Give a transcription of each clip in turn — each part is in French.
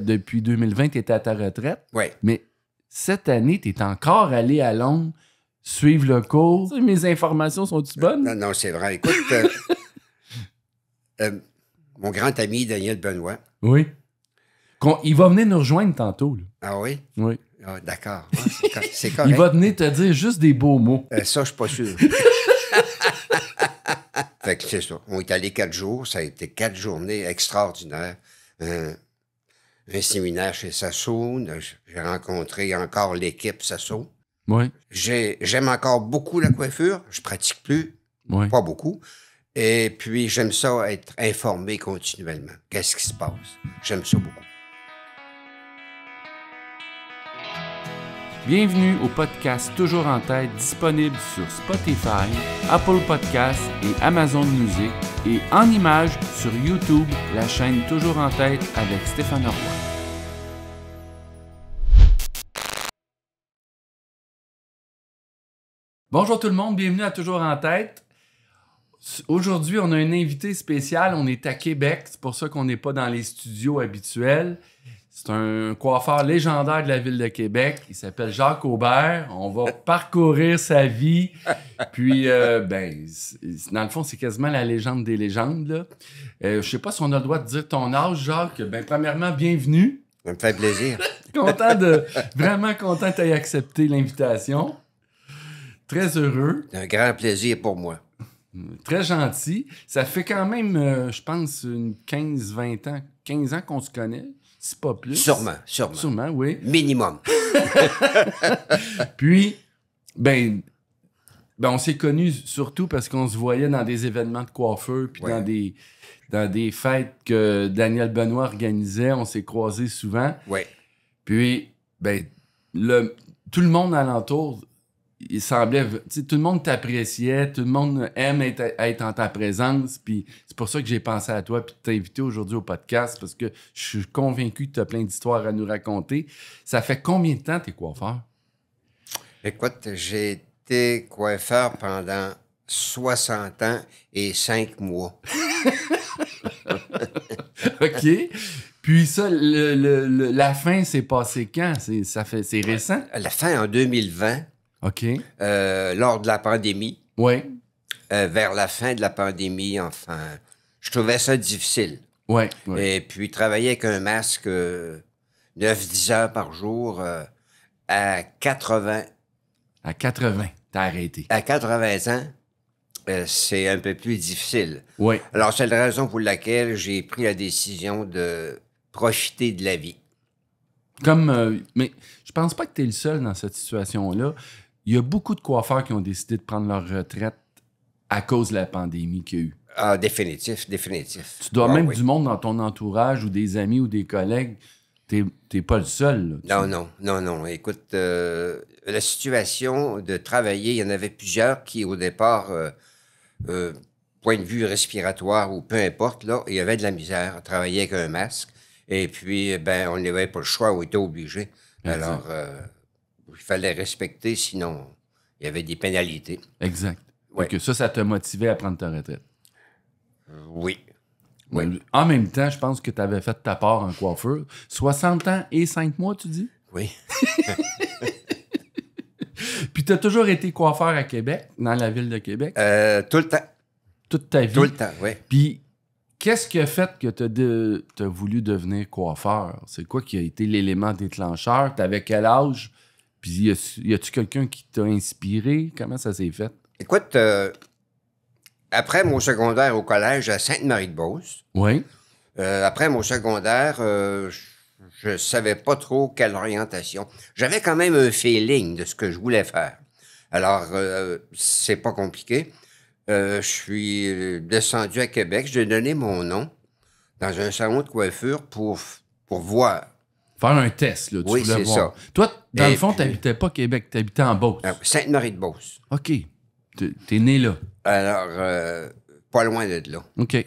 depuis 2020, tu étais à ta retraite. Oui. Mais cette année, tu es encore allé à Londres suivre le cours. Mes informations sont-tu bonnes? Non, non, c'est vrai. Écoute, mon grand ami Daniel Benoît. Oui. Il va venir nous rejoindre tantôt. Là. Ah oui? Oui. Ah, d'accord. Ah, c'est correct. Il va venir te dire juste des beaux mots. Ça, je suis pas sûr. Fait que c'est ça. On est allé 4 jours. Ça a été 4 journées extraordinaires. Un séminaire chez Sassoon. J'ai rencontré encore l'équipe Sassoon. Oui. J'aime encore beaucoup la coiffure. Je pratique plus. Oui. Pas beaucoup. Et puis, j'aime ça être informé continuellement. Qu'est-ce qui se passe? J'aime ça beaucoup. Bienvenue au podcast Toujours en tête, disponible sur Spotify, Apple Podcasts et Amazon Music et en images sur YouTube, la chaîne Toujours en tête avec Stéphane Roy. Bonjour tout le monde, bienvenue à Toujours en tête. Aujourd'hui, on a un invité spécial, on est à Québec, c'est pour ça qu'on n'est pas dans les studios habituels. C'est un coiffeur légendaire de la ville de Québec. Il s'appelle Jacques Aubert. On va parcourir sa vie. Puis, dans le fond, c'est quasiment la légende des légendes. Là. Je sais pas si on a le droit de dire ton âge, Jacques. Premièrement, bienvenue. Ça me fait plaisir. Vraiment content que tu aies accepté l'invitation. Très heureux. C'est un grand plaisir pour moi. Très gentil. Ça fait quand même, je pense, une 15-20 ans, 15 ans qu'on se connaît. C'est pas plus. Sûrement. Sûrement, oui. Minimum. Puis, on s'est connus surtout parce qu'on se voyait dans des événements de coiffeur, puis dans des fêtes que Daniel Benoît organisait. On s'est croisés souvent. Oui. Puis, tout le monde alentour, il semblait... Tout le monde t'appréciait, tout le monde aime être en ta présence, puis c'est pour ça que j'ai pensé à toi, puis de t'inviter aujourd'hui au podcast, parce que je suis convaincu que tu as plein d'histoires à nous raconter. Ça fait combien de temps t'es coiffeur? Écoute, j'ai été coiffeur pendant 60 ans et 5 mois. OK. Puis ça, la fin s'est passée quand? C'est récent? La fin en 2020. OK. Lors de la pandémie. Oui. Vers la fin de la pandémie, enfin, je trouvais ça difficile. Oui. Et puis, travailler avec un masque 9-10 heures par jour à 80... À 80, t'as arrêté. À 80 ans, c'est un peu plus difficile. Oui. Alors, c'est la raison pour laquelle j'ai pris la décision de profiter de la vie. Mais je pense pas que tu es le seul dans cette situation-là. Il y a beaucoup de coiffeurs qui ont décidé de prendre leur retraite à cause de la pandémie qu'il y a eu. Ah, définitif. Tu dois du monde dans ton entourage ou des amis ou des collègues. T'es pas le seul. Là, Non. Écoute, la situation de travailler, il y en avait plusieurs qui, au départ, point de vue respiratoire ou peu importe, là, il y avait de la misère à travailler avec un masque. Et puis, on n'avait pas le choix, on était obligé. Alors, il fallait respecter, sinon, il y avait des pénalités. Exact. Ouais. Donc, ça t'a motivé à prendre ta retraite. Oui. En même temps, je pense que tu avais fait ta part en coiffure. 60 ans et 5 mois, tu dis? Oui. Puis tu as toujours été coiffeur à Québec, dans la ville de Québec? Tout le temps. Toute ta vie? Tout le temps, oui. Puis, qu'est-ce qui a fait que tu as voulu devenir coiffeur? C'est quoi qui a été l'élément déclencheur? T'avais quel âge? Puis, y a-tu quelqu'un qui t'a inspiré? Comment ça s'est fait? Écoute, après mon secondaire au collège à Sainte-Marie-de-Beauce, Oui. après mon secondaire, je savais pas trop quelle orientation. J'avais quand même un feeling de ce que je voulais faire. Alors, c'est pas compliqué. Je suis descendu à Québec. J'ai donné mon nom dans un salon de coiffure pour voir. Faire un test, là. Oui, c'est ça. Toi, dans le fond, t'habitais pas Québec, t'habitais en Beauce. Sainte-Marie-de-Beauce. OK. T'es né là. Alors, pas loin de là. OK.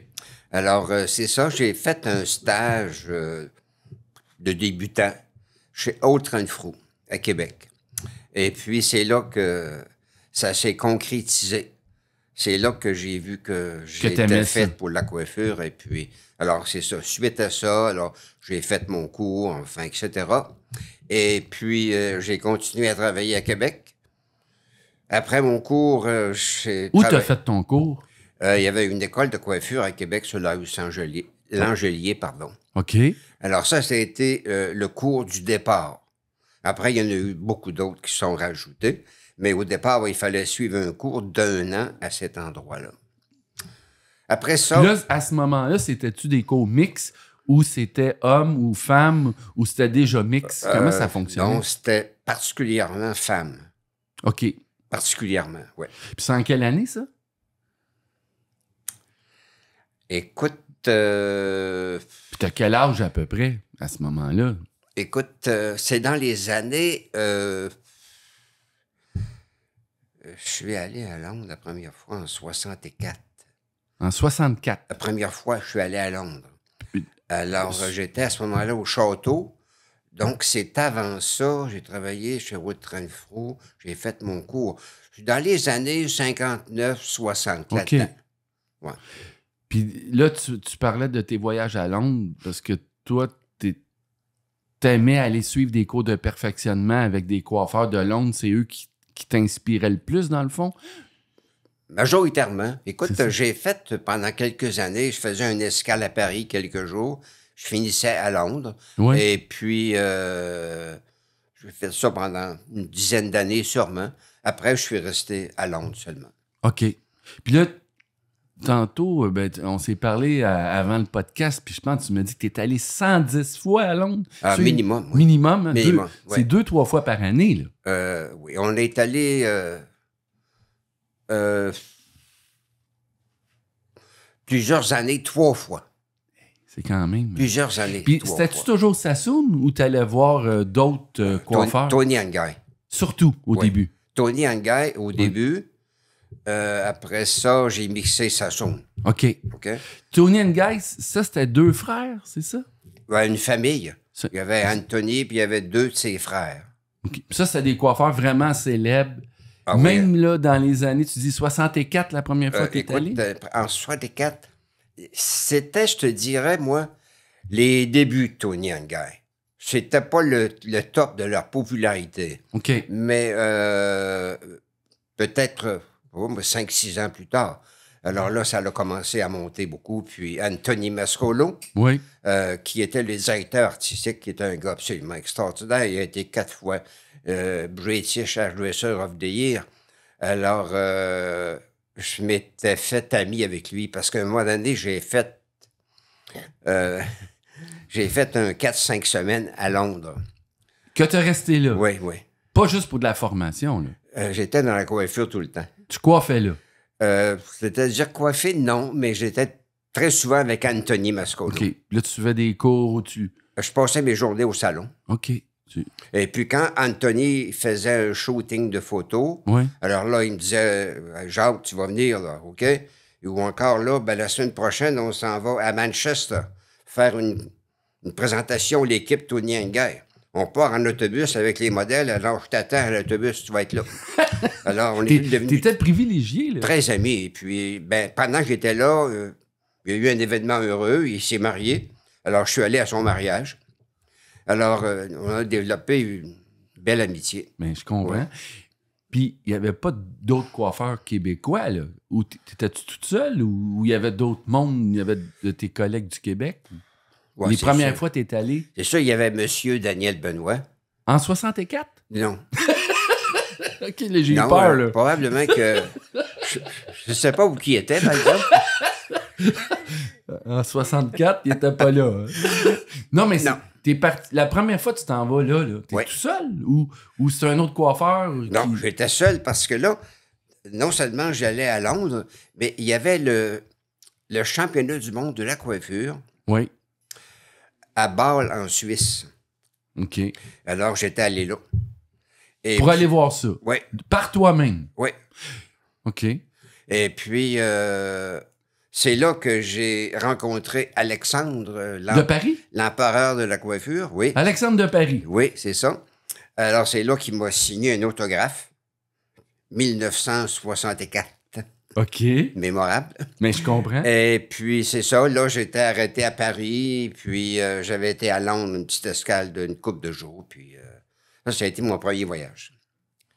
Alors, c'est ça. J'ai fait un stage de débutant chez Haute Renfrew, à Québec. Et puis, c'est là que ça s'est concrétisé. c'est là que j'ai vu que t'aimais j'étais ça. fait pour la coiffure. Et puis, alors, c'est ça. Suite à ça, alors, j'ai fait mon cours, enfin, etc. Et puis, j'ai continué à travailler à Québec. Après mon cours, j'ai Où t'as travaillé. fait ton cours? Il y avait une école de coiffure à Québec sur la rue Langelier, pardon. OK. Alors, ça a été le cours du départ. Après, il y en a eu beaucoup d'autres qui sont rajoutés. Mais au départ, il fallait suivre un cours d'1 an à cet endroit-là. Après ça, Puis là, à ce moment-là, c'était-tu des cours mix ou c'était homme ou femme ou c'était déjà mix? Comment ça fonctionnait? non, c'était particulièrement femme. OK. Puis Particulièrement, oui. c'est en quelle année, ça? Écoute, Puis t'as quel âge à peu près à ce moment-là? c'est dans les années... je suis allé à Londres la première fois en 64. En 64. La première fois, je suis allé à Londres. Puis- Alors, j'étais à ce moment-là au château. Donc, c'est avant ça, j'ai travaillé chez Wood Renfrew, j'ai fait mon cours. Je suis dans les années 59-60, OK. là-dedans. Ouais. Puis là, tu parlais de tes voyages à Londres parce que toi, t'aimais aller suivre des cours de perfectionnement avec des coiffeurs de Londres. C'est eux qui t'inspiraient le plus, dans le fond? Majoritairement. Écoute, C'est ça. j'ai fait pendant quelques années, je faisais une escale à Paris quelques jours, je finissais à Londres. Oui. Et puis, j'ai fait ça pendant une dizaine d'années sûrement. Après, je suis resté à Londres seulement. OK. Puis là, tantôt, on s'est parlé avant le podcast, puis je pense que tu m'as dit que tu es allé 110 fois à Londres. Ah, C'est- minimum, oui. Minimum. Hein? Minimum, C'est ouais. 2-3 fois par année, là. Oui, on est allé plusieurs années, 3 fois. C'est quand même... Plusieurs années, Puis 3 c'était-tu fois. toujours Sassoon ou tu allais voir d'autres coiffeurs? Tony Angay. Surtout au Oui. début. Tony Angay au début. Après ça, j'ai mixé Sassoon. OK. OK? Tony and Guy, ça, c'était 2 frères, c'est ça? Ouais, une famille. Ça- Il y avait Anthony, puis il y avait 2 de ses frères. OK. Ça, c'était des coiffeurs vraiment célèbres. Ah oui. Même là, dans les années, tu dis 64 la première fois que tu es Écoute, allé? en 64, c'était, je te dirais, moi, les débuts de Tony Angay. C'était pas le top de leur popularité. OK. Mais peut-être 5-6 ans plus tard. Alors là, ça a commencé à monter beaucoup. Puis Anthony Mascolo, Oui. qui était le directeur artistique, qui était un gars absolument extraordinaire. Il a été 4 fois British Hairdresser of the Year. Alors, je m'étais fait ami avec lui parce qu'à un moment donné, j'ai fait un 4-5 semaines à Londres. Que tu es resté là. Oui, oui. Pas juste pour de la formation, là. J'étais dans la coiffure tout le temps. Tu coiffais là. C'est-à-dire coiffé, non, mais j'étais très souvent avec Anthony Mascolo. OK. Là, tu fais des cours où tu... Je passais mes journées au salon. OK. Et puis quand Anthony faisait un shooting de photos, Oui. alors là, il me disait Jacques, tu vas venir, là, OK? Ou encore là, ben, la semaine prochaine, on s'en va à Manchester faire une présentation, l'équipe Tony Angay. On part en autobus avec les modèles, alors je t'attends à l'autobus, tu vas être là. Alors, on est devenus T'étais privilégié, là. très amis. Et puis, ben, pendant que j'étais là, il y a eu un événement heureux, il s'est marié. Alors, je suis allé à son mariage. Alors, on a développé une belle amitié. Mais je comprends. Ouais. Puis, il n'y avait pas d'autres coiffeurs québécois, là? Ou t'étais-tu toute seule? Ou il y avait d'autres mondes? Il y avait de tes collègues du Québec? Ouais, Les c'est premières ça. fois, t'es allé? C'est ça, il y avait Monsieur Daniel Benoît. En 64? Non. OK, là, j'ai eu Non, peur, là. probablement que... Je ne sais pas où qui était, par exemple. En 64, il était pas là. Hein. Non, mais Non. t'es parti. La première fois que tu t'en vas là, t'es Ouais. tout seul? Ou c'est un autre coiffeur? Non, qui- j'étais seul parce que là, non seulement j'allais à Londres, mais il y avait le championnat du monde de la coiffure Oui. à Bâle, en Suisse. OK. Alors, j'étais allé là. Et Pour aller voir ça. Oui, Par toi-même. oui. OK. Et puis, c'est là que j'ai rencontré Alexandre, De Paris? l'empereur de la coiffure. Oui, Alexandre de Paris. oui, c'est ça. Alors, c'est là qu'il m'a signé un autographe. 1964. OK. mémorable. Mais je comprends. Et puis, c'est ça. Là, j'étais arrêté à Paris. Puis, j'avais été à Londres, une petite escale d'une couple de jours. Puis, ça a été mon premier voyage.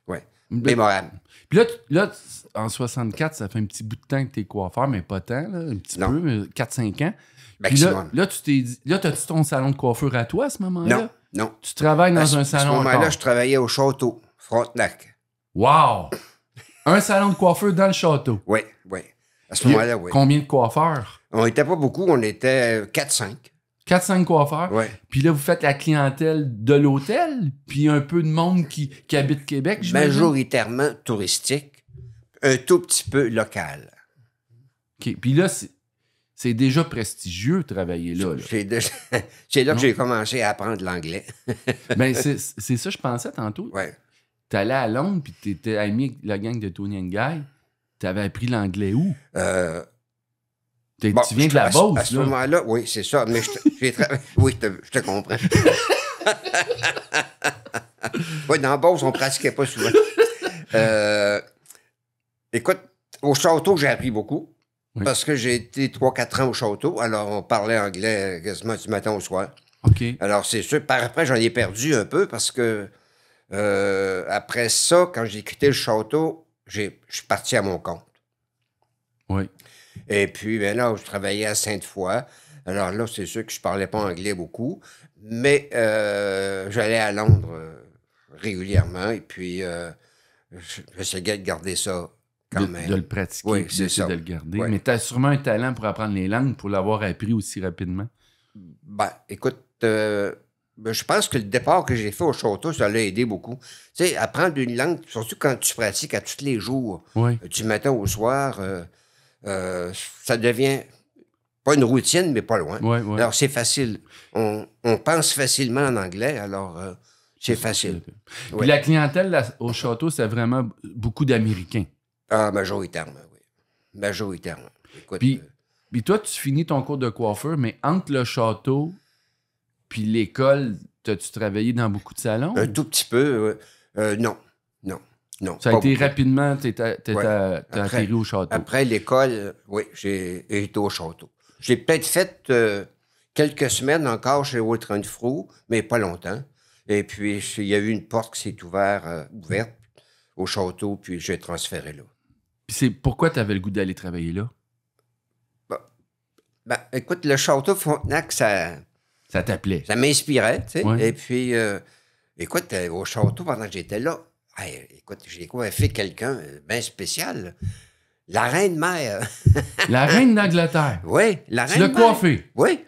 Oui. Mémorable. Puis là, en 64, ça fait un petit bout de temps que t'es coiffeur, mais pas tant, là, un petit Non. peu, 4-5 ans. Puis Maximum. là, tu t'es dit... Là, t'as-tu ton salon de coiffure à toi, à ce moment-là? Non, non. Tu travailles dans un À ce salon moment-là, encore? je travaillais au château, Frontenac. Wow! Un salon de coiffure dans le château. Oui, oui. À ce Puis, moment-là, oui. combien de coiffeurs? On n'était pas beaucoup, on était 4-5. 4-5 coiffeurs. Oui. Puis là, vous faites la clientèle de l'hôtel, puis un peu de monde qui habite Québec, j'imagine? Majoritairement touristique, un tout petit peu local. OK. Puis là, c'est déjà prestigieux de travailler là. C'est là Non. que j'ai commencé à apprendre l'anglais. Ben, c'est ça, je pensais tantôt. Oui. T'allais à Londres, puis t'étais ami avec la gang de Tony and Guy. T'avais appris l'anglais où? Tu viens de la Beauce, à ce là. moment-là, oui, c'est ça. Mais j'ai travaillé. Oui, je te comprends. Oui, dans la Beauce, on ne pratiquait pas souvent. Écoute, au château, j'ai appris beaucoup. Oui. Parce que j'ai été 3-4 ans au château. Alors, on parlait anglais quasiment du matin au soir. OK. Alors, c'est sûr. Par après, j'en ai perdu un peu parce que après ça, quand j'ai quitté le château, je suis parti à mon compte. Oui. Et puis, ben là, je travaillais à Sainte-Foy. Alors là, c'est sûr que je parlais pas anglais beaucoup, mais j'allais à Londres régulièrement. Et puis, j'essayais de garder ça quand même. De le pratiquer, Oui, puis c'est d'essayer ça. de le garder. Oui. Mais t'as sûrement un talent pour apprendre les langues, pour l'avoir appris aussi rapidement. Ben, écoute, je pense que le départ que j'ai fait au château, ça l'a aidé beaucoup. Tu sais, apprendre une langue, surtout quand tu pratiques à tous les jours, Oui. du matin au soir, ça devient pas une routine, mais pas loin. Oui, oui. Alors, c'est facile. On pense facilement en anglais, alors c'est facile. Puis Oui. la clientèle là, au château, c'est vraiment beaucoup d'Américains. Ah, majoritairement, oui. Majoritairement. Écoute, Puis toi, tu finis ton cours de coiffeur, mais entre le château puis l'école, t'as-tu travaillé dans beaucoup de salons? un tout petit peu, non. Ça a pas été beaucoup. rapidement, t'as Après- atterri au château. Après l'école, oui, j'ai été au château. J'ai peut-être fait quelques semaines encore chez Walter Frou, mais pas longtemps. Et puis, il y a eu une porte qui s'est ouverte au château, puis j'ai transféré là. Puis c'est pourquoi t'avais le goût d'aller travailler là? Ben, écoute, le château Frontenac, ça Ça t'appelait. m'inspirait, tu sais. Ouais. Et puis, écoute, au château, pendant que j'étais là, écoute, j'ai coiffé quelqu'un bien spécial. La reine-mère. La reine d'Angleterre. Oui, la Tu l'as reine-mère. coiffée. Oui.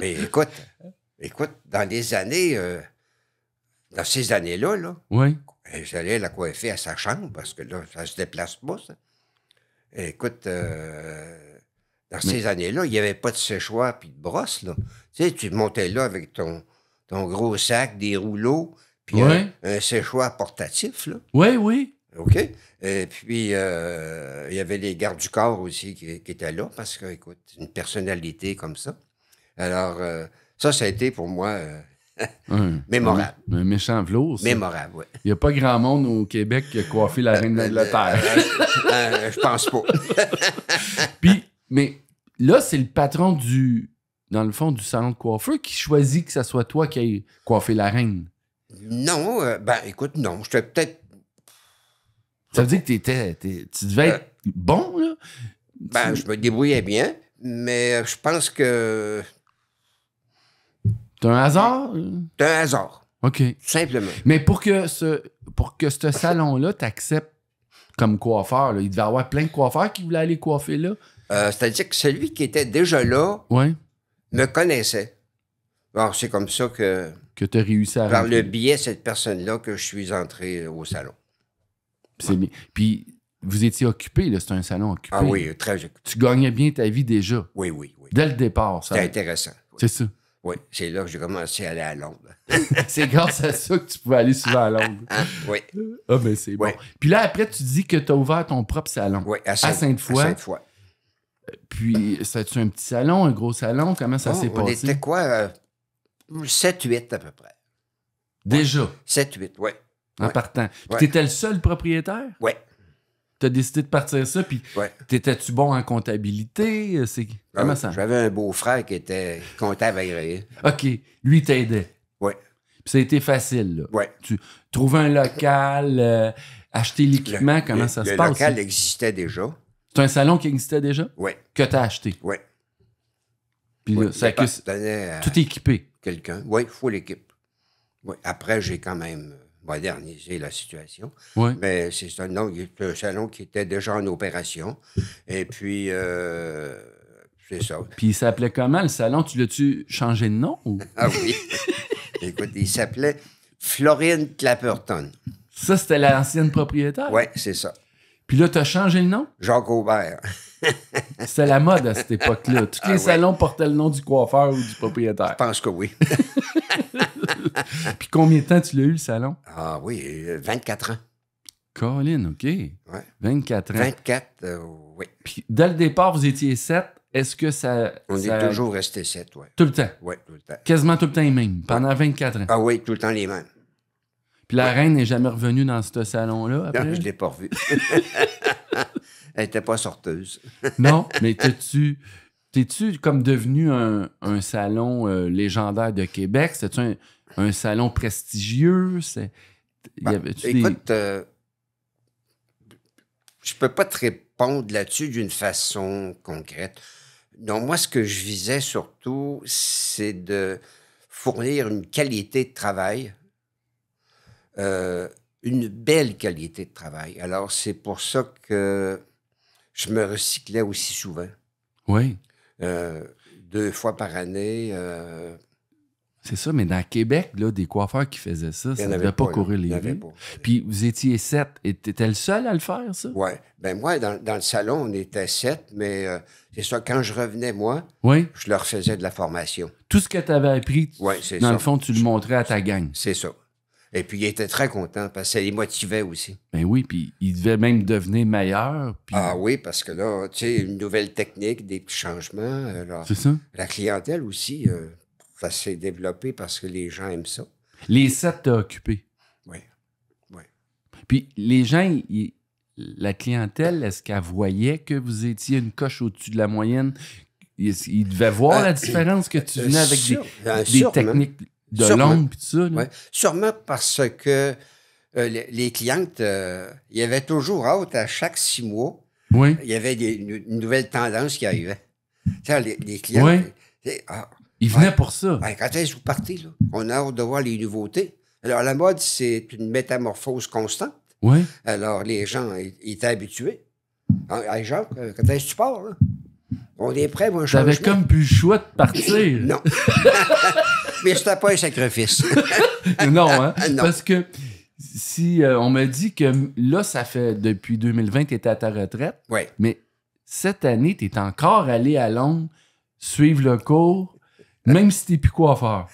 Mais écoute, dans ces années-là, là, Oui. j'allais la coiffer à sa chambre parce que là, ça se déplace pas, ça. Écoute, dans ces années-là, il n'y avait pas de séchoir puis de brosse, là. Tu sais, tu montais là avec ton gros sac, des rouleaux, puis Ouais. un séchoir portatif, là. Oui, oui. OK? Et puis, il y avait les gardes du corps aussi qui étaient là parce que, écoute, une personnalité comme ça. Alors, ça a été pour moi mémorable. Un méchant velours. ça. Mémorable, oui. Il n'y a pas grand monde au Québec qui a coiffé la reine d'Angleterre. Je pense pas. Puis, mais là, c'est le patron dans le fond, du salon de coiffeur qui choisit que ce soit toi qui aille coiffer la reine. Non, écoute, non. J'étais peut-être. Ça veut dire que tu devais être bon, là? Je me débrouillais bien, mais je pense que C'est un hasard? c'est un hasard, OK. tout simplement. Mais pour que ce salon-là t'accepte comme coiffeur, là, il devait y avoir plein de coiffeurs qui voulaient aller coiffer là. C'est-à-dire que celui qui était déjà là Oui. me connaissait. Alors, c'est comme ça que, Que tu as réussi à par rentrer. le biais de cette personne-là, que je suis entré au salon. C'est bien. Puis, vous étiez occupé, là. C'était un salon occupé. Ah oui, très occupé. Tu gagnais bien ta vie déjà. Oui, oui. Dès le départ, ça. C'était intéressant. Oui. C'est ça. Oui, c'est là que j'ai commencé à aller à Londres. C'est grâce à ça que tu pouvais aller souvent à Londres. Oui, Ah, ben c'est bon. Oui. Puis là, après, tu dis que tu as ouvert ton propre salon. oui, À Sainte-Foy. À Sainte-Foy. Puis, c'était un petit salon, un gros salon? Comment ça s'est On passé? était quoi? 7-8 à peu près. Déjà, 7-8, oui. en Ouais. partant. Puis, Ouais. t'étais le seul propriétaire? Oui. t'as décidé de partir ça, puis Ouais. t'étais-tu bon en comptabilité? Comment ça? J'avais un beau-frère qui était comptable agréé. OK, lui t'aidait. Oui, Puis ça a été facile, là. oui. Tu trouves un local, acheter l'équipement, comment ça se Le passe? local existait déjà. C'est un salon qui existait déjà? Oui, Que t'as acheté. oui. Puis là, ça que appartenait à tout équipé. quelqu'un. Oui, il faut l'équipe. Oui. Après, j'ai quand même modernisé la situation. Oui. Mais c'est un salon qui était déjà en opération. Et puis, c'est ça. Puis il s'appelait comment, le salon? Tu l'as-tu changé de nom? Ou? Ah oui. Écoute, il s'appelait Florine Clapperton. Ça, c'était l'ancienne propriétaire? Oui, c'est ça. Puis là, t'as changé le nom? Jacques Aubert. C'était la mode à cette époque-là. Tous les ouais. salons portaient le nom du coiffeur ou du propriétaire. Je pense que oui. Puis combien de temps tu l'as eu, le salon? Ah oui, 24 ans. Colin, OK. Ouais. 24 ans. 24, oui. Puis dès le départ, vous étiez 7. Est-ce que ça... On ça- est toujours resté 7, oui. Tout le temps? Oui, tout le temps. Quasiment tout le temps les mêmes, pendant 24 ans. Ah oui, tout le temps les mêmes. Puis la reine n'est jamais revenue dans ce salon-là après? Non, je ne l'ai pas revue. Elle n'était pas sorteuse. Non, mais t'es-tu comme devenu un salon légendaire de Québec? C'était-tu un salon prestigieux? Y avait-tu des- Écoute, je peux pas te répondre là-dessus d'une façon concrète. Donc, moi, ce que je visais surtout, c'est de fournir une qualité de travail, une belle qualité de travail. Alors, c'est pour ça que je me recyclais aussi souvent. Oui, 2 fois par année. c'est ça, mais dans Québec, là, des coiffeurs qui faisaient ça, Il y ça en ne avait devait pas là. courir Il y les en avait rues. pas. Puis vous étiez 7. Et t'étais le seul à le faire, ça? Oui. Ben moi, dans le salon, on était 7, mais c'est ça, quand je revenais, moi, Oui. je leur faisais de la formation. Tout ce que tu avais appris, Oui, c'est dans ça. le fond, tu le montrais à ta gang. C'est ça. Et puis, ils étaient très contents parce que ça les motivait aussi. Ben oui, puis il devait même devenir meilleur. Puis... Ah oui, parce que là, tu sais, une nouvelle technique, des petits changements. Alors, C'est ça? la clientèle aussi, ça s'est développé parce que les gens aiment ça. Les 7 t'as occupé. Oui. Oui. Puis les gens, la clientèle, est-ce qu'elle voyait que vous étiez une coche au-dessus de la moyenne? Ils devaient voir la différence que tu venais avec des sûrement. techniques de Sûrement. l'ombre et tout ça. Là. Ouais. Sûrement parce que les clientes, il y avait toujours hâte à chaque 6 mois. Oui. Il y avait une nouvelle tendance qui arrivait. Tu sais, les clients, Oui. Ils venaient ouais. pour ça. Ben, quand est-ce que vous partez, là? On a hâte de voir les nouveautés. Alors, la mode, c'est une métamorphose constante. Oui. Alors, les gens ils étaient habitués. Hey, Jacques, quand est-ce que tu pars, là? On est prêts pour un changement. T'avais comme plus le choix de partir. Non. Mais c'était pas un sacrifice. Non, hein? Non. Parce que si on me dit que là, ça fait depuis 2020, tu étais à ta retraite, Oui. mais cette année, tu es encore allé à Londres suivre le cours, même si tu n'es plus coiffeur.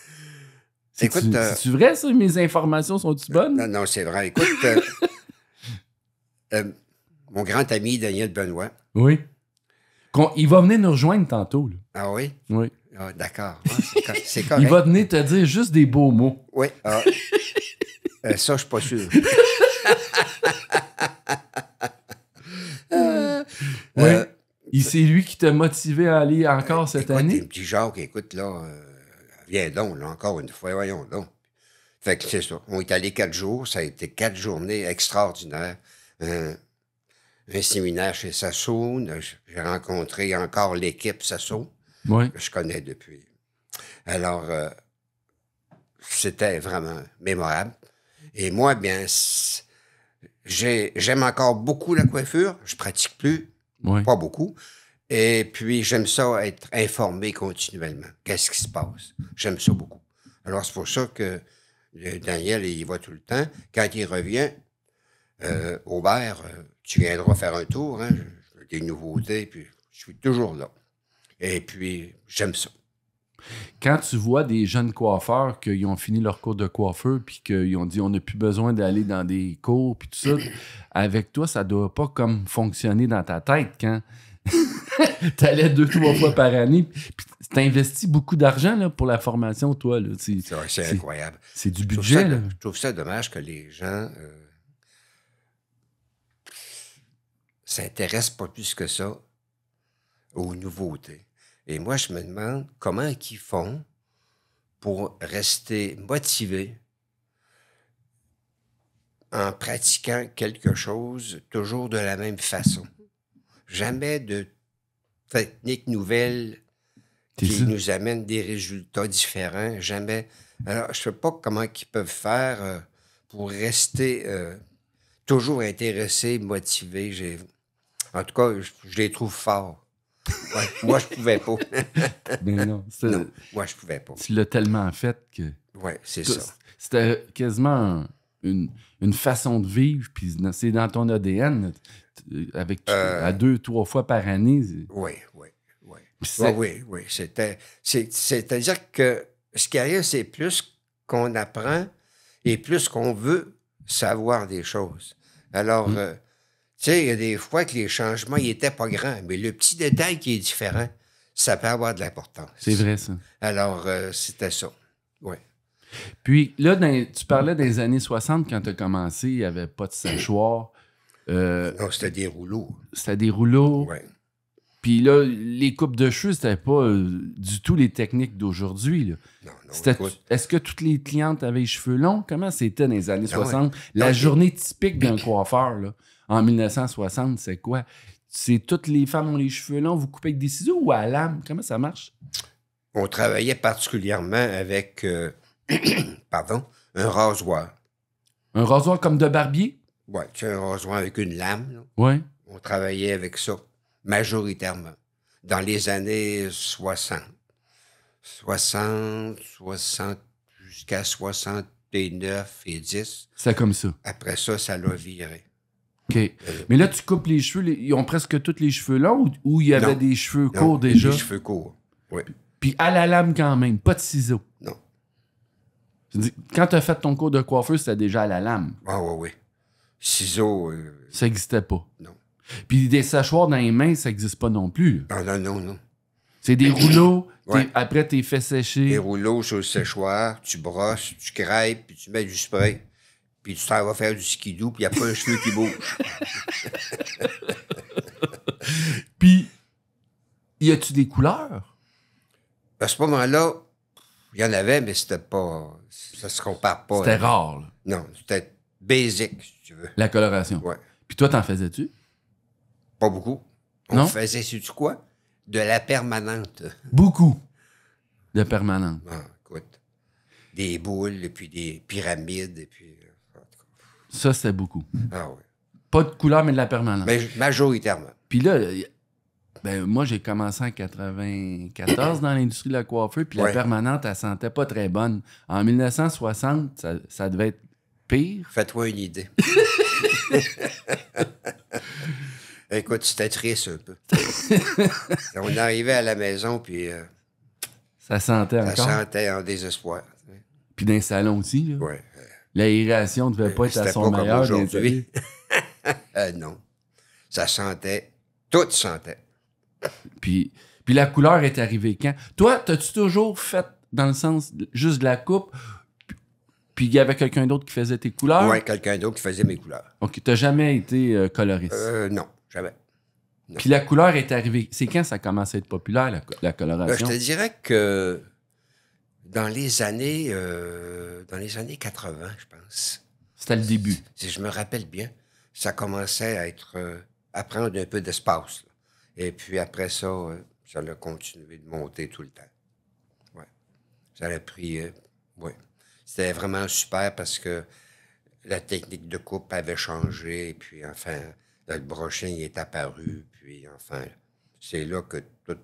Écoute, C'est-tu vrai, ça? Mes informations sont-tu bonnes? Non, non, c'est vrai. Écoute, mon grand ami Daniel Benoît. Oui. Il va venir nous rejoindre tantôt. Là. Ah oui? Oui. Ah, d'accord. Ah, c'est correct. Il va venir te dire juste des beaux mots. Oui. Ah. Ça, je suis pas sûr. Oui. C'est lui qui t'a motivé à aller encore cette écoute, année? un petit Jacques, écoute, là, viens donc, là, encore une fois, voyons donc. Fait que c'est ça. On est allé 4 jours. Ça a été 4 journées extraordinaires. Un séminaire chez Sassoon. J'ai rencontré encore l'équipe Sassoon. Oui. Que je connais depuis. Alors, c'était vraiment mémorable. Et moi, bien, j'aime encore beaucoup la coiffure. Je pratique plus, Oui. pas beaucoup. Et puis, j'aime ça être informé continuellement. Qu'est-ce qui se passe? J'aime ça beaucoup. Alors, c'est pour ça que Daniel, il y va tout le temps. Quand il revient, Aubert, tu viendras faire un tour, hein? Des nouveautés, puis je suis toujours là. Et puis, j'aime ça. Quand tu vois des jeunes coiffeurs qui ont fini leur cours de coiffeur puis qu'ils ont dit on n'a plus besoin d'aller dans des cours puis tout ça, avec toi, ça doit pas comme fonctionner dans ta tête quand t'allais 2-3 fois par année. Puis t'investis beaucoup d'argent là, pour la formation, toi. Là. C'est incroyable. C'est du budget. Je trouve ça dommage que les gens s'intéressent pas plus que ça aux nouveautés. Et moi, je me demande comment ils font pour rester motivés en pratiquant quelque chose toujours de la même façon. Jamais de technique nouvelle qui nous amène des résultats différents. Jamais. Alors, je ne sais pas comment ils peuvent faire pour rester toujours intéressés, motivés. En tout cas, je les trouve forts. Ouais, moi, je pouvais pas. Mais non, Non, moi, je pouvais pas. Tu l'as tellement fait que... Oui, c'est ça. C'était quasiment une façon de vivre, puis c'est dans ton ADN, avec à 2-3 fois par année. Oui. Oui. C'est-à-dire que ce qui arrive, c'est plus qu'on apprend et plus qu'on veut savoir des choses. Alors, tu sais, il y a des fois que les changements, ils n'étaient pas grands, mais le petit détail qui est différent, ça peut avoir de l'importance. C'est vrai, ça. Alors, c'était ça. Oui. Puis là, tu parlais des années 60, quand tu as commencé, il n'y avait pas de séchoir. Non, c'était des rouleaux. C'était des rouleaux. Oui. Puis là, les coupes de cheveux, c'était pas du tout les techniques d'aujourd'hui. Là. Non, est-ce que toutes les clientes avaient les cheveux longs? Comment c'était dans les années 60? Ouais. La journée typique d'un coiffeur, là, en 1960, c'est quoi? C'est toutes les femmes ont les cheveux longs, vous coupez avec des ciseaux ou à la lame? Comment ça marche? On travaillait particulièrement avec, un rasoir. Un rasoir comme de barbier? Oui, tu sais, un rasoir avec une lame. Oui. On travaillait avec ça, majoritairement, dans les années 60. 60, jusqu'à 69 et 10. C'est comme ça. Après ça, ça l'a viré. OK. Mais là, tu coupes les cheveux, ils ont presque tous les cheveux longs ou il y avait des cheveux courts déjà? Des cheveux courts, oui. Puis à la lame quand même, pas de ciseaux. Non. Quand tu as fait ton cours de coiffeur, c'était déjà à la lame. Ah oui. Ciseaux. Ça n'existait pas. Non. Puis des séchoirs dans les mains, ça n'existe pas non plus. Non. C'est des rouleaux, Ouais. après t'es fait sécher. Des rouleaux sur le séchoir, tu brosses, tu crêpes, puis tu mets du spray. Puis tu t'en vas faire du skidoo, puis il n'y a pas un cheveu qui bouge. Puis, y a-tu des couleurs? À ce moment-là, il y en avait, mais c'était pas... Ça se compare pas. C'était rare, là, Non, c'était basic, si tu veux. la coloration. Ouais. Puis toi, t'en faisais-tu? Pas beaucoup. Non? On faisait, sais-tu quoi? De la permanente. Beaucoup de permanentes. Ah, écoute. Des boules, et puis des pyramides, et puis... en tout cas. Ça, c'était beaucoup. Ah oui. Pas de couleur, mais de la permanente. Mais majoritairement. Puis là, moi, j'ai commencé en 94 dans l'industrie de la coiffure, puis la Ouais. permanente, elle sentait pas très bonne. En 1960, ça devait être pire. Fais-toi une idée. Écoute, c'était triste un peu. On arrivait à la maison, puis Ça sentait ça encore. sentait en désespoir. Puis dans les salons aussi, là. Oui. L'aération ne devait pas être à C'était son pas comme meilleur. dans les aujourd'hui. Non. Ça sentait. Tout sentait. Puis la couleur est arrivée quand? Toi, t'as-tu toujours fait dans le sens juste de la coupe, puis il y avait quelqu'un d'autre qui faisait tes couleurs? Oui, quelqu'un d'autre qui faisait mes couleurs. OK, t'as jamais été coloriste. Non, jamais. Puis la couleur est arrivée. C'est quand ça a commencé à être populaire, la Je coloration? te dirais que dans les années 80, je pense, C'était le début. si je me rappelle bien, ça commençait à prendre un peu d'espace. Là. Et puis après ça, ça a continué de monter tout le temps. Ouais. Ça a pris... ouais. C'était vraiment super parce que la technique de coupe avait changé. Et puis enfin, le brushing est apparu. Puis enfin, c'est là que tout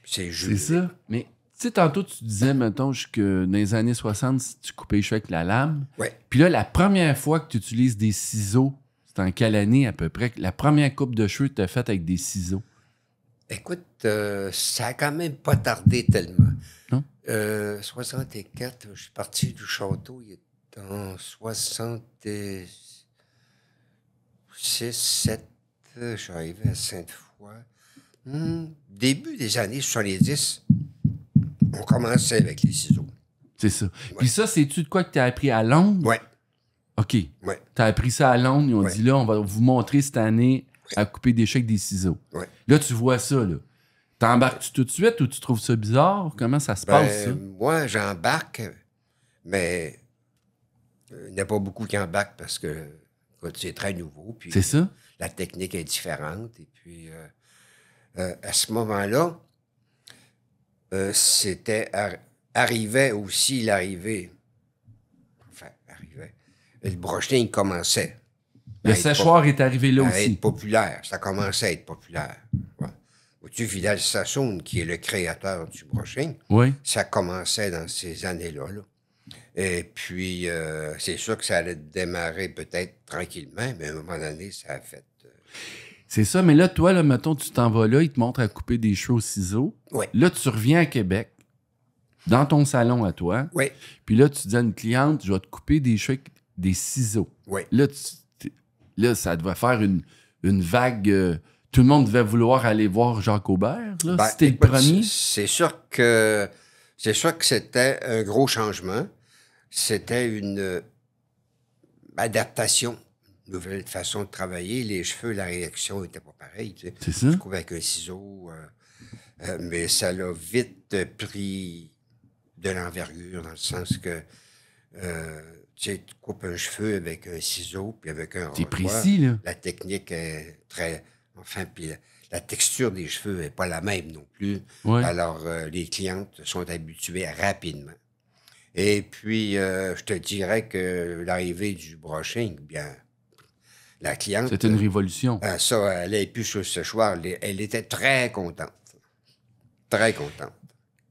s'est joué. C'est ça. Mais tu sais, tantôt, tu disais, mettons, que dans les années 60, si tu coupais les cheveux avec la lame. Ouais. Puis là, la première fois que tu utilises des ciseaux, c'est en quelle année à peu près? La première coupe de cheveux que tu as faite avec des ciseaux? Écoute, ça a quand même pas tardé tellement. Non? 64, je suis parti du château, il est en 66, 7, je suis arrivé à Sainte-Foy. Début des années 70, on commençait avec les ciseaux. C'est ça. Puis ça, c'est-tu de quoi que tu as appris à Londres? Ouais, OK. ouais. Tu as appris ça à Londres. Ils ont Ouais. dit, là, on va vous montrer cette année à couper des cheveux avec des ciseaux. Ouais. Là, tu vois ça, là. T'embarques-tu tout de suite ou tu trouves ça bizarre? Comment ça se passe, ça? Moi, j'embarque, mais il n'y a pas beaucoup qui embarquent parce que écoute, c'est très nouveau. Puis C'est ça? la technique est différente. Et puis, à ce moment-là, arrivait aussi l'arrivée. Enfin, arrivait. Le brushing commençait. Le séchoir est arrivé là à aussi. être populaire. Ça commençait à être populaire. Ouais. Vois-tu, Vidal Sassoon, qui est le créateur du brushing, Oui. ça commençait dans ces années-là. Là. Et puis, c'est sûr que ça allait démarrer peut-être tranquillement, mais à un moment donné, ça a fait... C'est ça, mais là, toi, là, mettons, tu t'en vas là, ils te montrent à couper des cheveux au ciseau. Oui. Là, tu reviens à Québec, dans ton salon à toi. Oui. Puis là, tu dis à une cliente, je vais te couper des cheveux avec des ciseaux. Oui. Là, ça devait faire une vague. Tout le monde devait vouloir aller voir Jacques Aubert. Là, Ben, c'était écoute, le premier. C'est sûr que c'était un gros changement. C'était une adaptation, une nouvelle façon de travailler. Les cheveux, la réaction n'était pas pareille. Tu sais. C'est ça? Je coupais avec un ciseau, mais ça l'a vite pris de l'envergure, dans le sens que tu sais, tu coupes un cheveu avec un ciseau, puis avec un C'est rasoir. précis, là. La technique est très... Enfin, puis la texture des cheveux n'est pas la même non plus. Ouais. Alors, les clientes sont habituées rapidement. Et puis, je te dirais que l'arrivée du brushing, bien, la cliente... C'était une révolution. ça, elle n'est plus sur le séchoir. Elle était très contente. Très contente.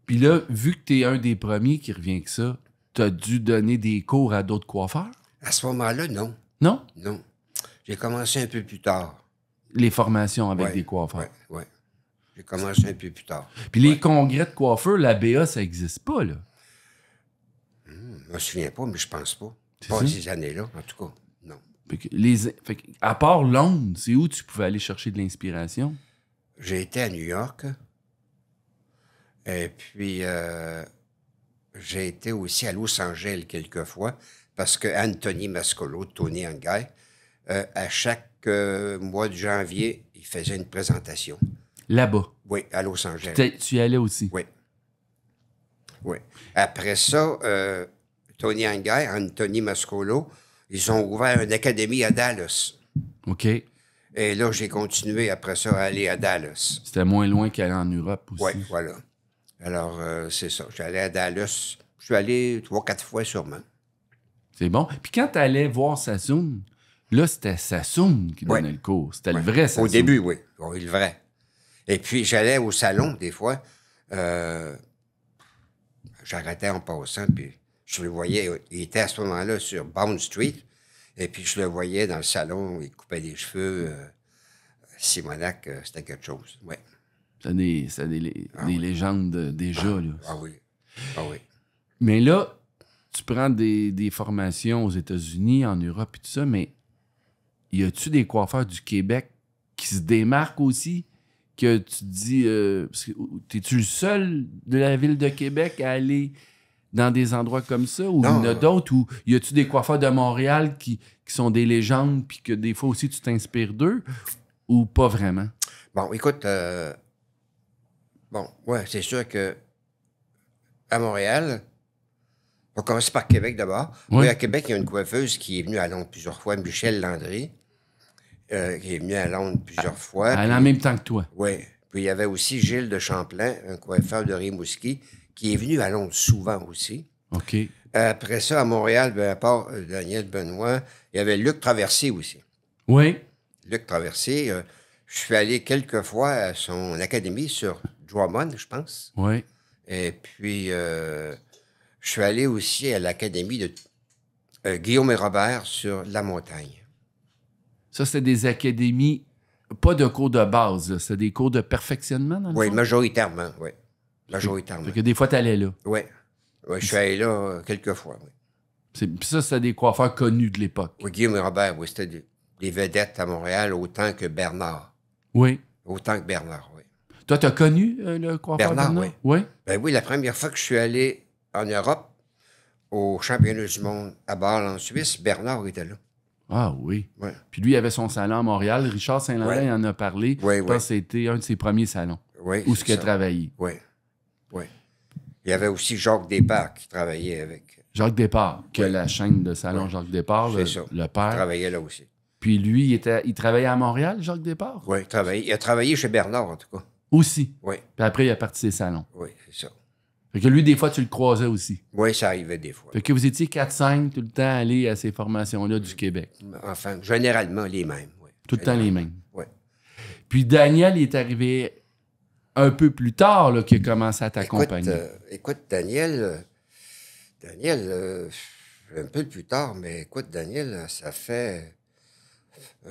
Puis là, vu que tu es un des premiers qui revient que ça, tu as dû donner des cours à d'autres coiffeurs? À ce moment-là, non. Non? Non. J'ai commencé un peu plus tard. Les formations avec Ouais, des coiffeurs. Oui, oui. J'ai commencé un peu plus tard. Puis les congrès de coiffeurs, l'ABA, ça n'existe pas, là. Je me souviens pas, mais je pense pas. C'est Pas ça? ces années-là, en tout cas. Non. Fait que, à part Londres, c'est où tu pouvais aller chercher de l'inspiration? J'ai été à New York. Et puis, j'ai été aussi à Los Angeles quelques fois parce que Anthony Mascolo, Tony Angay, à chaque mois de janvier, il faisait une présentation. Là-bas. Oui, à Los Angeles. Tu y allais aussi? Oui. Oui. Après ça, Tony Angay, Anthony Mascolo, ils ont ouvert une académie à Dallas. OK. Et là, j'ai continué après ça à aller à Dallas. C'était moins loin qu'aller en Europe aussi. Oui, voilà. Alors, c'est ça. J'allais à Dallas. Je suis allé 3-4 fois sûrement. C'est bon. Puis quand tu allais voir Sassoon, là, c'était Sassoon qui donnait Ouais. le cours. C'était Ouais. le vrai Sassoon. Au début, oui. Oui, le vrai. Et puis, j'allais au salon, des fois. J'arrêtais en passant, puis je le voyais. Il était à ce moment-là sur Bond Street. Et puis, je le voyais dans le salon. Il coupait les cheveux. Simonac, c'était quelque chose. Oui. C'est des légendes déjà, là. Ah oui. Ah oui. Mais là, tu prends des formations aux États-Unis, en Europe et tout ça, mais y a-tu des coiffeurs du Québec qui se démarquent aussi? Que tu te dis, t'es-tu le seul de la ville de Québec à aller dans des endroits comme ça? Ou il y en a d'autres? Ou y a-tu des coiffeurs de Montréal qui sont des légendes puis que des fois aussi tu t'inspires d'eux? Ou pas vraiment? Bon, écoute, ouais, c'est sûr que à Montréal, on va commencer par Québec d'abord. Oui. Oui, à Québec, il y a une coiffeuse qui est venue à Londres plusieurs fois, Michel Landry, qui est venue à Londres plusieurs fois. Elle en même temps que toi. Oui. Puis il y avait aussi Gilles de Champlain, un coiffeur de Rimouski, qui est venu à Londres souvent aussi. OK. Après ça, à Montréal, ben, à part Daniel Benoît, il y avait Luc Traversier aussi. Oui. Luc Traversier, je suis allé quelques fois à son académie sur Drummond, je pense. Oui. Et puis, je suis allé aussi à l'académie de Guillaume et Robert sur La Montagne. Ça, c'est des académies, pas de cours de base, là. C'est des cours de perfectionnement, dans le Oui, fond? majoritairement, oui. Majoritairement. Fait que des fois, t'allais là. Oui. Ouais, je suis allé là quelques fois, oui. Puis ça, c'était des coiffeurs connus de l'époque. Oui, Guillaume et Robert, oui, c'était des vedettes à Montréal autant que Bernard. Oui. Autant que Bernard, oui. Toi, t'as connu le coiffeur Bernard, Bernard? oui. Oui. Ben oui, la première fois que je suis allé en Europe, au championnat du monde à Bâle en Suisse, Bernard était là. Ah oui. Ouais. Puis lui, il avait son salon à Montréal. Richard Saint-Laurent, Ouais. il en a parlé. Ouais, Je pense ouais. que c'était un de ses premiers salons. Oui, Où ce qu'il a travaillé. Oui, oui. Il y avait aussi Jacques Desparts qui travaillait avec. Jacques Despart, qui a la chaîne de salon Ouais. Jacques Despart, C'est ça. le Il père. travaillait là aussi. Puis lui, il travaillait à Montréal, Jacques Despart? Oui, il a travaillé chez Bernard, en tout cas. Aussi. Oui, Puis après, il a parti ses salons. oui, c'est ça. Fait que lui, des fois, tu le croisais aussi. Oui, ça arrivait des fois. Fait que vous étiez 4-5 tout le temps à aller à ces formations-là du Québec. Enfin, généralement les mêmes. Oui. Tout le temps les mêmes. Oui. Puis Daniel il est arrivé un peu plus tard là, qu'il a commencé à t'accompagner. Écoute, Daniel, un peu plus tard, mais écoute, Daniel, ça fait...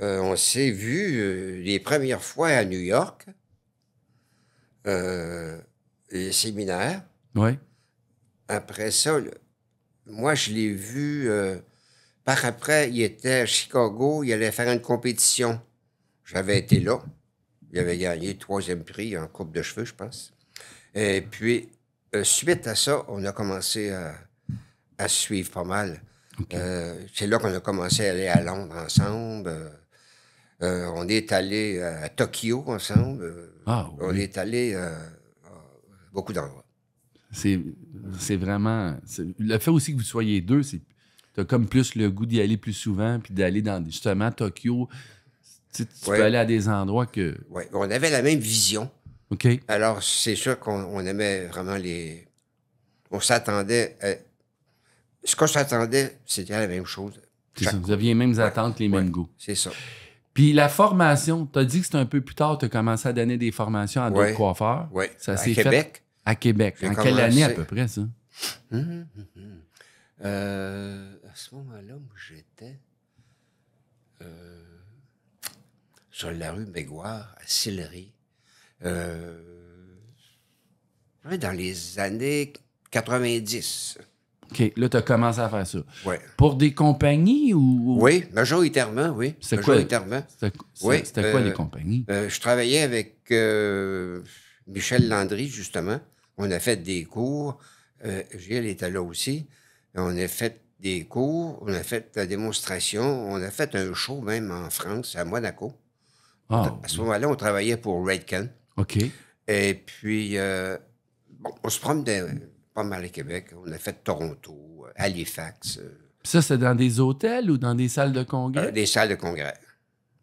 on s'est vu les premières fois à New York, les séminaires. Oui. Après ça, moi, je l'ai vu... par après, il était à Chicago, il allait faire une compétition. J'avais été là. Il avait gagné le 3e prix en coupe de cheveux, je pense. Et puis, suite à ça, on a commencé à se suivre pas mal. Okay. C'est là qu'on a commencé à aller à Londres ensemble. On est allé à Tokyo ensemble. Ah, oui. On est allé à beaucoup d'endroits. C'est vraiment... Le fait aussi que vous soyez deux, c'est... T'as comme plus le goût d'y aller plus souvent, puis d'aller dans, justement, Tokyo. Tu peux aller à des endroits que... Oui, on avait la même vision. OK. Alors, c'est sûr qu'on aimait vraiment les... On s'attendait... Ce qu'on s'attendait, c'était la même chose. Ça, vous aviez les mêmes attentes, les mêmes goûts. C'est ça. Puis la formation, t'as dit que c'était un peu plus tard, t'as commencé à donner des formations à d'autres coiffeurs. Oui, Ça à s'est Québec. Fait à Québec. En quelle année à peu près, ça? À ce moment-là, où j'étais sur la rue Mégoire, à Sillery. Dans les années 90. OK, là, tu as commencé à faire ça. Oui. Pour des compagnies ou... Oui, majoritairement, oui. C'était majoritairement. C'était quoi les compagnies? Je travaillais avec Michel Landry, justement. On a fait des cours. Gilles était là aussi. On a fait des cours, on a fait la démonstration, on a fait un show même en France, à Monaco. Ah, à ce moment-là, on travaillait pour Redken. OK. Et puis, on se promenait pas mal à Québec. On a fait Toronto, Halifax. Ça, c'est dans des hôtels ou dans des salles de congrès? Des salles de congrès.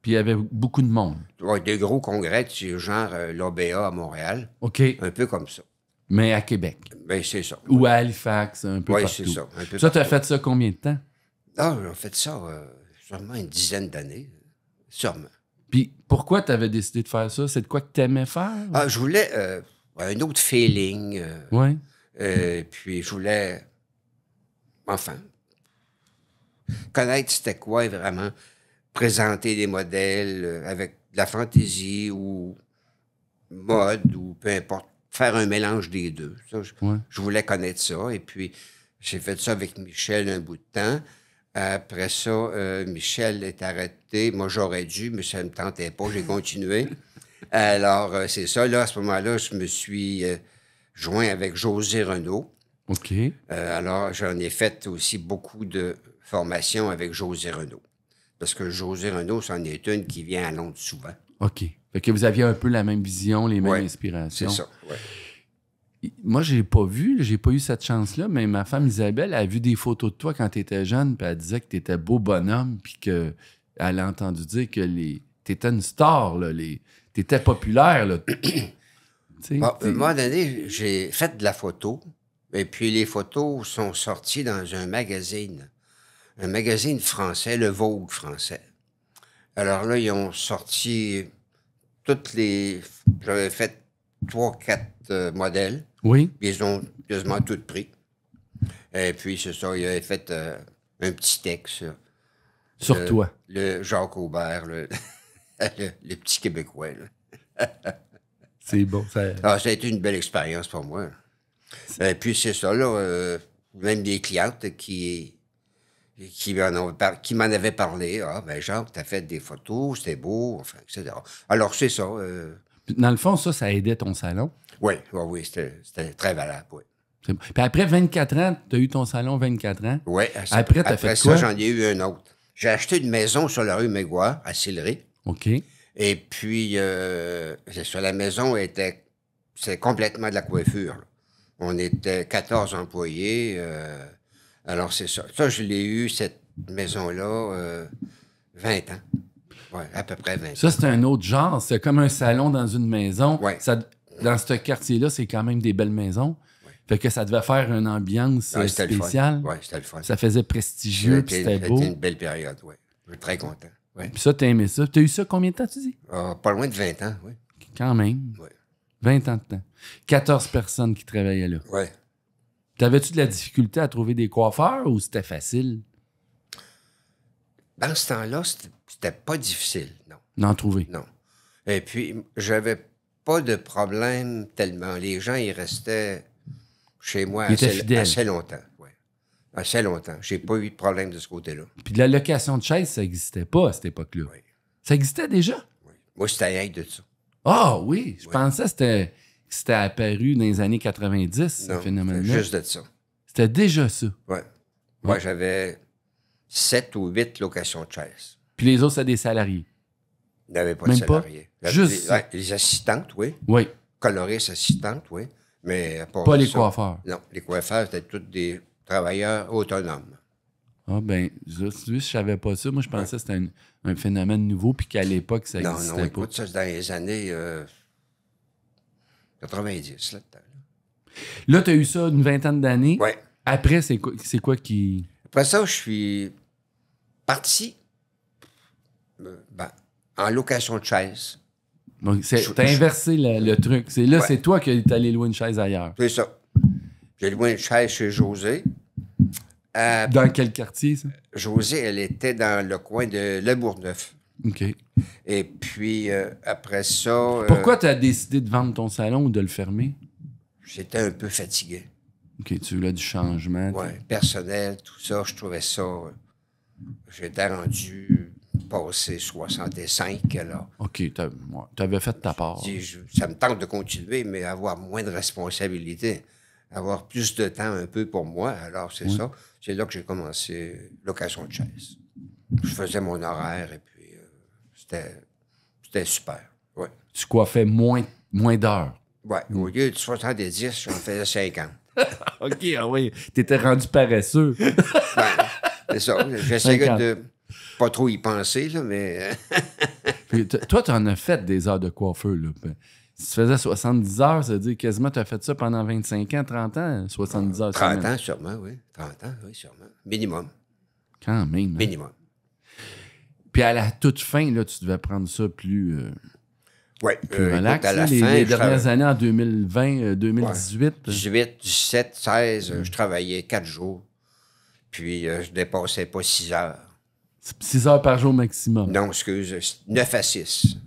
Puis il y avait beaucoup de monde. Ouais, des gros congrès, genre l'OBA à Montréal. OK. Un peu comme ça. Mais à Québec. Bien, c'est ça. Ou à Halifax, un peu partout. Oui, c'est ça. Ça, tu as fait ça combien de temps? Ah, j'ai fait ça sûrement une dizaine d'années. Sûrement. Puis pourquoi tu avais décidé de faire ça? C'est de quoi que tu aimais faire? Ah, je voulais un autre feeling. Oui. Puis je voulais, enfin, connaître c'était quoi vraiment, présenter des modèles avec de la fantaisie ou mode ou peu importe, faire un mélange des deux. Ça, je voulais connaître ça. Et puis, j'ai fait ça avec Michel un bout de temps. Après ça, Michel est arrêté. Moi, j'aurais dû, mais ça ne me tentait pas. J'ai continué. Alors, c'est ça. Là, à ce moment-là, je me suis joint avec José Renaud. OK. Alors, j'en ai fait aussi beaucoup de formations avec José Renaud. Parce que José Renaud, c'en est une qui vient à Londres souvent. OK. Fait que vous aviez un peu la même vision, les mêmes inspirations. C'est ça, oui. Moi, j'ai pas eu cette chance-là, mais ma femme Isabelle a vu des photos de toi quand tu étais jeune, puis elle disait que tu étais beau bonhomme, puis qu'elle a entendu dire que tu étais une star, tu étais populaire. Là. À un moment donné, j'ai fait de la photo, et puis les photos sont sorties dans un magazine français, le Vogue français. Alors là, ils ont sorti toutes les... J'avais fait 3-4 modèles. Oui. Puis ils ont quasiment tout pris. Et puis, c'est ça, il avait fait un petit texte. Sur toi. Le Jacques Aubert, le petit Québécois. C'est bon. Ça a été une belle expérience pour moi. Et puis, c'est ça, là, même des clientes qui m'en avaient parlé. Ah, ben Jacques, t'as fait des photos, c'était beau, enfin, etc. Alors, c'est ça. Dans le fond, ça aidait ton salon? Oui, c'était très valable, oui. Puis après 24 ans, tu as eu ton salon 24 ans. Oui. Après, tu as fait quoi? Ça, j'en ai eu un autre. J'ai acheté une maison sur la rue Mégua, à Sillery. OK. Et puis, c'est ça, la maison c'est complètement de la coiffure, là. On était 14 employés. Alors, c'est ça. Ça, je l'ai eu, cette maison-là, 20 ans. Oui, à peu près 20 ans. Ça, c'est un autre genre. C'est comme un salon dans une maison. Ouais. Dans ce quartier-là, c'est quand même des belles maisons. Ouais. Fait que ça devait faire une ambiance C'était le fun. spéciale. Oui, c'était le fun. Ça faisait prestigieux, puis c'était beau. C'était une belle période, oui. Je suis très content. Ouais. Puis ça, t'as aimé ça. T'as eu ça combien de temps, tu dis? Pas loin de 20 ans, oui. Quand même. Oui. 20 ans de temps. 14 personnes qui travaillaient là. Oui. T'avais-tu de la difficulté à trouver des coiffeurs ou c'était facile Dans ce temps-là, c'était pas difficile, non. d'en trouver? Non. Et puis, j'avais pas de problème tellement. Les gens, ils restaient chez moi Ils étaient fidèles. assez longtemps. Oui. Assez longtemps. J'ai pas eu de problème de ce côté-là. Puis de la location de chaises, ça n'existait pas à cette époque-là. Oui. Ça existait déjà? Oui. Moi, c'était rien de ça. Ah oui, je pensais que c'était apparu dans les années 90, ce Non, phénomène-là. c'était juste de ça. C'était déjà ça. Oui. Moi, j'avais 7 ou 8 locations de chaises. Puis les autres, c'était des salariés. Il n'y avait pas Même de pas? salariés. Juste ça. Les assistantes, oui. Oui, Coloristes assistantes, oui. Mais à part pas les ça, coiffeurs. Non, les coiffeurs étaient tous des travailleurs autonomes. Ah ben, je savais pas ça. Moi, je pensais que c'était un phénomène nouveau puis qu'à l'époque, ça Non, n'existait non, pas. écoute, ça, c'est dans les années 90, là-dedans. Là, tu as eu ça une vingtaine d'années. Oui. Après, c'est quoi qui... Après ça, je suis parti en location de chaise. Donc, t'as inversé le truc. Ouais. C'est toi qui es allé louer une chaise ailleurs. C'est ça. J'ai loué une chaise chez José. Dans quel quartier, ça? José, elle était dans le coin de Le Bourgneuf. OK. Et puis, après ça... Pourquoi tu as décidé de vendre ton salon ou de le fermer? J'étais un peu fatigué. OK, tu voulais du changement. Oui, personnel, tout ça, je trouvais ça... j'étais rendu passé 65, là. OK, t'avais fait ta part. Ça me tente de continuer, mais avoir moins de responsabilités, avoir plus de temps un peu pour moi. Alors, c'est ça. C'est là que j'ai commencé location de chaise. Je faisais mon horaire et puis c'était super. Ouais. Tu coiffais moins d'heures. Ouais. Au lieu de 70, j'en faisais 50. OK, ah oui. T'étais rendu paresseux. Ben, c'est ça. J'essayais 50. de pas trop y penser, là, mais... Puis toi, tu en as fait des heures de coiffeur. Là. Si tu faisais 70 heures, ça veut dire quasiment tu as fait ça pendant 25 ans, 30 ans, 70 heures. 30 semaine. ans, sûrement, oui. 30 ans, oui, sûrement. Minimum. Quand même. Hein? Minimum. Puis à la toute fin, là, tu devais prendre ça plus Oui. relax. À la les fin, les je dernières années, en 2020, 2018. 18, 17, 16, je travaillais 4 jours. Puis je dépassais pas 6 heures. 6 heures par jour maximum. Non, excuse, 9 à 6.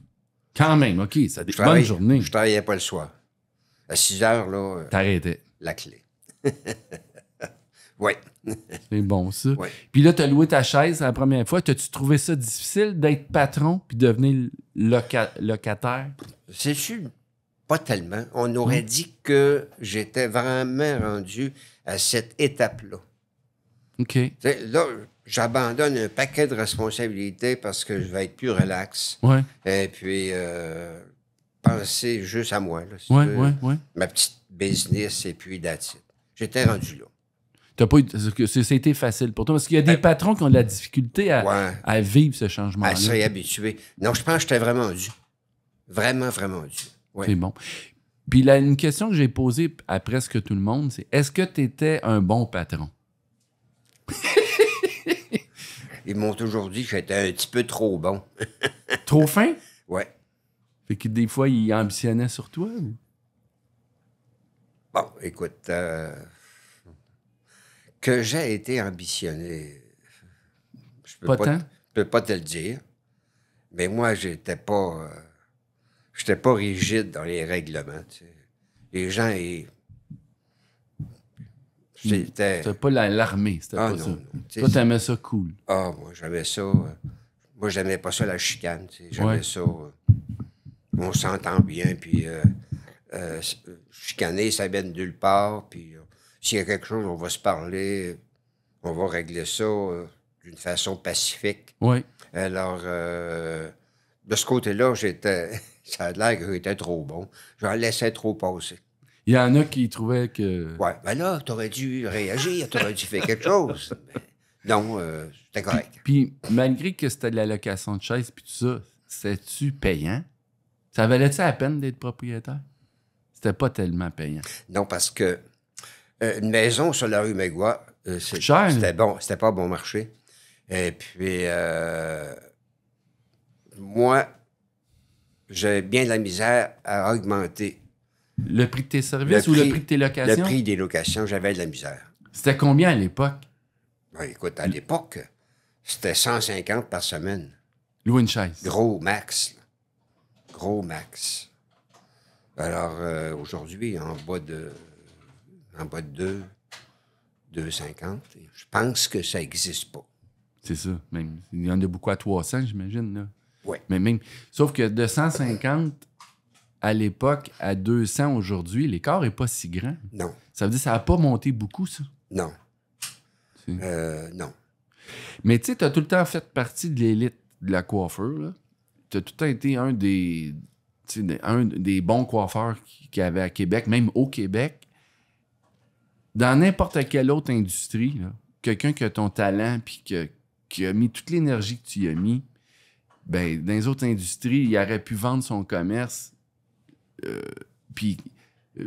Quand même, OK. Ça des bonnes travaillais- journées. Je travaillais pas le soir. À 6 heures, là, T'arrêtais. la clé. Oui. C'est bon, ça. Ouais. Puis là, tu as loué ta chaise la première fois. T'as-tu trouvé ça difficile d'être patron puis devenir locataire? C'est sûr, pas tellement. On aurait dit que j'étais vraiment rendu à cette étape-là. OK. Tu sais, là, j'abandonne un paquet de responsabilités parce que je vais être plus relax. Ouais. Et puis, penser juste à moi. Là, si Ouais, tu veux. ouais. Ma petite business et puis that's it. J'étais rendu là. T'as pas eu, c'était facile pour toi. Parce qu'il y a des patrons qui ont de la difficulté Ouais. à vivre ce changement-là. À s'y habituer. Non, je pense que j'étais vraiment dû. Vraiment, vraiment dû. Ouais. C'est bon. Puis là, une question que j'ai posée à presque tout le monde, c'est est-ce que tu étais un bon patron? Ils m'ont toujours dit que j'étais un petit peu trop bon. Trop fin? Ouais. Fait que des fois, ils ambitionnaient sur toi? Ou? Bon, écoute, que j'ai été ambitionné, je Pas tant? peux pas te le dire, mais moi, j'étais pas rigide dans les règlements. Tu sais. Les gens, c'était... C'était pas l'armée, c'était Ah pas non, ça. non. Tu sais, Toi, t'aimais ça cool. Ah, moi, j'aimais ça. Moi, j'aimais pas ça, la chicane. Tu sais. J'aimais Ouais. ça. On s'entend bien, puis chicaner, ça vient de nulle part. Puis s'il y a quelque chose, on va se parler. On va régler ça d'une façon pacifique. Oui. Alors, de ce côté-là, ça a l'air que j'étais trop bon. J'en laissais trop passer. Il y en a qui trouvaient que... Ouais, ben là, t'aurais dû réagir, t'aurais dû faire quelque chose. Mais non, c'était correct. Puis, malgré que c'était de la location de chaise puis tout ça, c'était-tu payant? Ça valait-tu la peine d'être propriétaire? C'était pas tellement payant. Non, parce que une maison sur la rue Magua, cher, c'était bon, c'était pas bon marché. Et puis, moi, j'ai bien de la misère à augmenter Le prix de tes services ou le prix de tes locations? le prix des locations, j'avais de la misère. C'était combien à l'époque? Ben, écoute, à l'époque, c'était 150 par semaine. Louer une chaise. Gros max. Là. Gros max. Alors, aujourd'hui, en bas de 2,50, je pense que ça n'existe pas. C'est ça. Même. Il y en a beaucoup à 300, j'imagine. Là. Oui. Mais même... Sauf que de 150 à l'époque à 200 aujourd'hui, l'écart n'est pas si grand. Non. Ça veut dire que ça n'a pas monté beaucoup, ça. Non. Non. Mais tu sais, tu as tout le temps fait partie de l'élite de la coiffure. Tu as tout le temps été un des bons coiffeurs qu'il y avait à Québec, même au Québec. Dans n'importe quelle autre industrie, là, quelqu'un qui a ton talent puis qui a mis toute l'énergie que tu y as mis, ben, dans les autres industries, il aurait pu vendre son commerce puis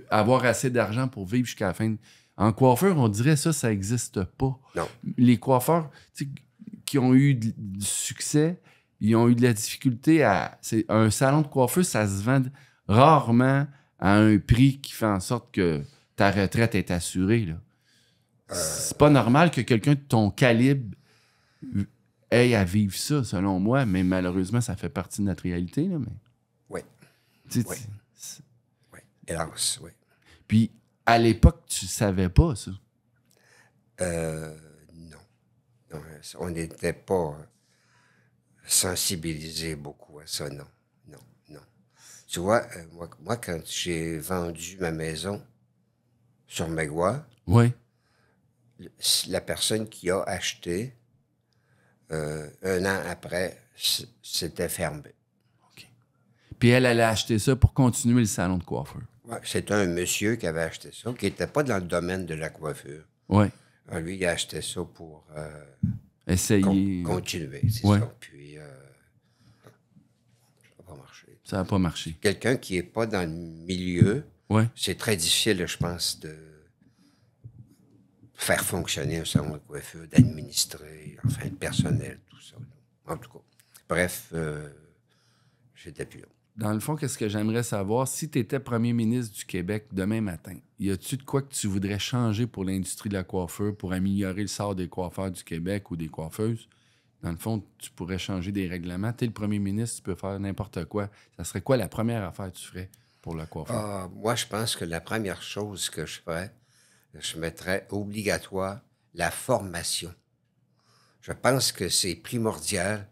avoir assez d'argent pour vivre jusqu'à la fin. En coiffeur, on dirait ça n'existe pas. Non. Les coiffeurs qui ont eu du succès, ils ont eu de la difficulté à... Un salon de coiffeur, ça se vend rarement à un prix qui fait en sorte que ta retraite est assurée. Là. C'est pas normal que quelqu'un de ton calibre ait à vivre ça, selon moi, mais malheureusement, ça fait partie de notre réalité. Là, mais... Oui. Oui. Oui. Hélas, oui. Puis, à l'époque, tu savais pas ça. Non. Non. On n'était pas sensibilisé beaucoup à ça, non. Non, non. Tu vois, moi, quand j'ai vendu ma maison sur Magua, Oui. la personne qui a acheté, un an après, c'était fermé. OK. Puis elle allait acheter ça pour continuer le salon de coiffeur. Ouais, c'était un monsieur qui avait acheté ça, qui n'était pas dans le domaine de la coiffure. Oui. Alors, lui, il a acheté ça pour Essayer. continuer, c'est Ouais. ça. Puis, ça n'a pas marché. Ça n'a pas marché. Quelqu'un qui n'est pas dans le milieu, Oui. c'est très difficile, je pense, de faire fonctionner un salon de coiffure, d'administrer, enfin, le personnel, tout ça. En tout cas. Bref, j'étais plus là. Dans le fond, qu'est-ce que j'aimerais savoir? Si tu étais premier ministre du Québec demain matin, y a-tu de quoi que tu voudrais changer pour l'industrie de la coiffure, pour améliorer le sort des coiffeurs du Québec ou des coiffeuses? Dans le fond, tu pourrais changer des règlements. Tu es le premier ministre, tu peux faire n'importe quoi. Ça serait quoi la première affaire que tu ferais pour la coiffure? Moi, je pense que la première chose que je ferais, je mettrais obligatoire la formation. Je pense que c'est primordial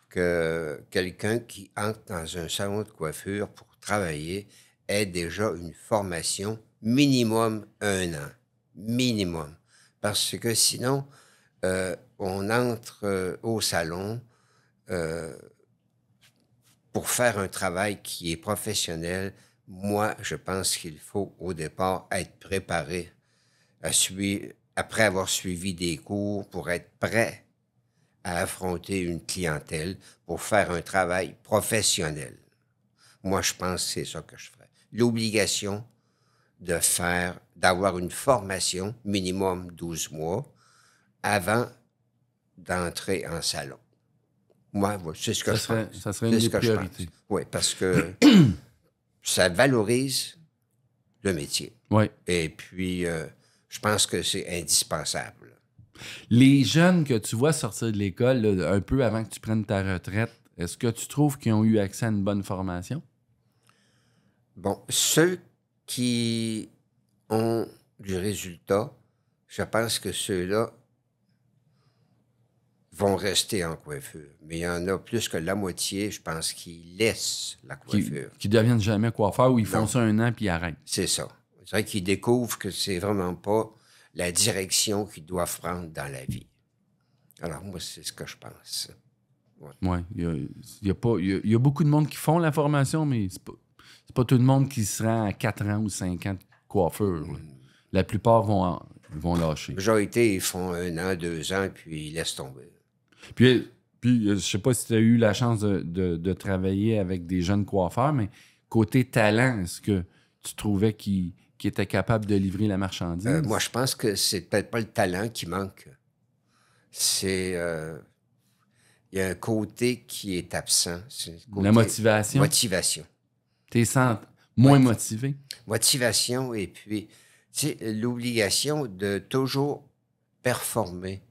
que quelqu'un qui entre dans un salon de coiffure pour travailler ait déjà une formation minimum 1 an. Minimum. Parce que sinon, on entre au salon pour faire un travail qui est professionnel. Moi, je pense qu'il faut au départ être préparé après avoir suivi des cours pour être prêt à affronter une clientèle pour faire un travail professionnel. Moi, je pense que c'est ça que je ferais. L'obligation d'avoir une formation, minimum 12 mois, avant d'entrer en salon. Moi, c'est ce que je pense. Ça serait une des priorités. Oui, parce que ça valorise le métier. Oui. Et puis, je pense que c'est indispensable. Les jeunes que tu vois sortir de l'école, là, un peu avant que tu prennes ta retraite, est-ce que tu trouves qu'ils ont eu accès à une bonne formation? Bon, ceux qui ont du résultat, je pense que ceux-là vont rester en coiffure. Mais il y en a plus que la moitié, je pense, qui laissent la coiffure. Qui deviennent jamais coiffeurs ou ils font ça 1 an puis ils arrêtent. C'est ça. C'est vrai qu'ils découvrent que c'est vraiment pas la direction qu'ils doivent prendre dans la vie. Alors, moi, c'est ce que je pense. Oui, il y a beaucoup de monde qui font la formation, mais c'est pas tout le monde qui se rend à 4 ans ou 5 ans de coiffeur. Là. La plupart vont lâcher. La majorité, ils font 1 an, 2 ans, puis ils laissent tomber. Puis je sais pas si tu as eu la chance de travailler avec des jeunes coiffeurs, mais côté talent, est-ce que tu trouvais qu'ils étaient capables de livrer la marchandise? Moi, je pense que c'est peut-être pas le talent qui manque. C'est... il y a un côté qui est absent. La motivation? Motivation. T'es moins motivé? Motivation et puis, tu sais, l'obligation de toujours performer.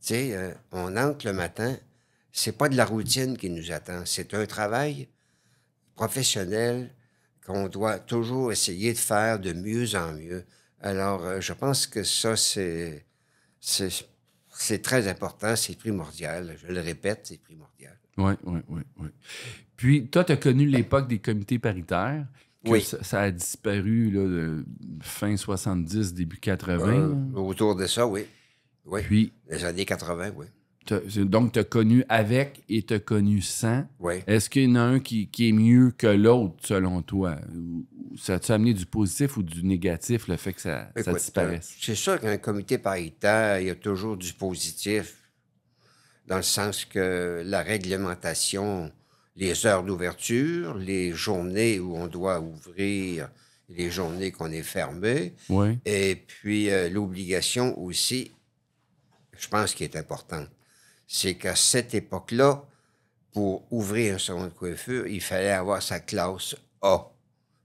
Tu sais, on entre le matin, c'est pas de la routine qui nous attend, c'est un travail professionnel qu'on doit toujours essayer de faire de mieux en mieux. Alors, je pense que ça, c'est très important, c'est primordial. Je le répète, c'est primordial. Oui. Puis, toi, tu as connu l'époque des comités paritaires. Oui. Ça a disparu là, de fin 70, début 80. Autour de ça, oui. Oui. Puis, les années 80, oui. Donc, tu as connu avec et tu as connu sans. Oui. Est-ce qu'il y en a un qui est mieux que l'autre, selon toi? Ça a-tu amené du positif ou du négatif, le fait que ça disparaisse? C'est sûr qu'un comité paritaire, il y a toujours du positif, dans le sens que la réglementation, les heures d'ouverture, les journées où on doit ouvrir, les journées qu'on est fermé, oui. Et puis l'obligation aussi, je pense qui est importante, c'est qu'à cette époque-là, pour ouvrir un salon de coiffure, il fallait avoir sa classe A.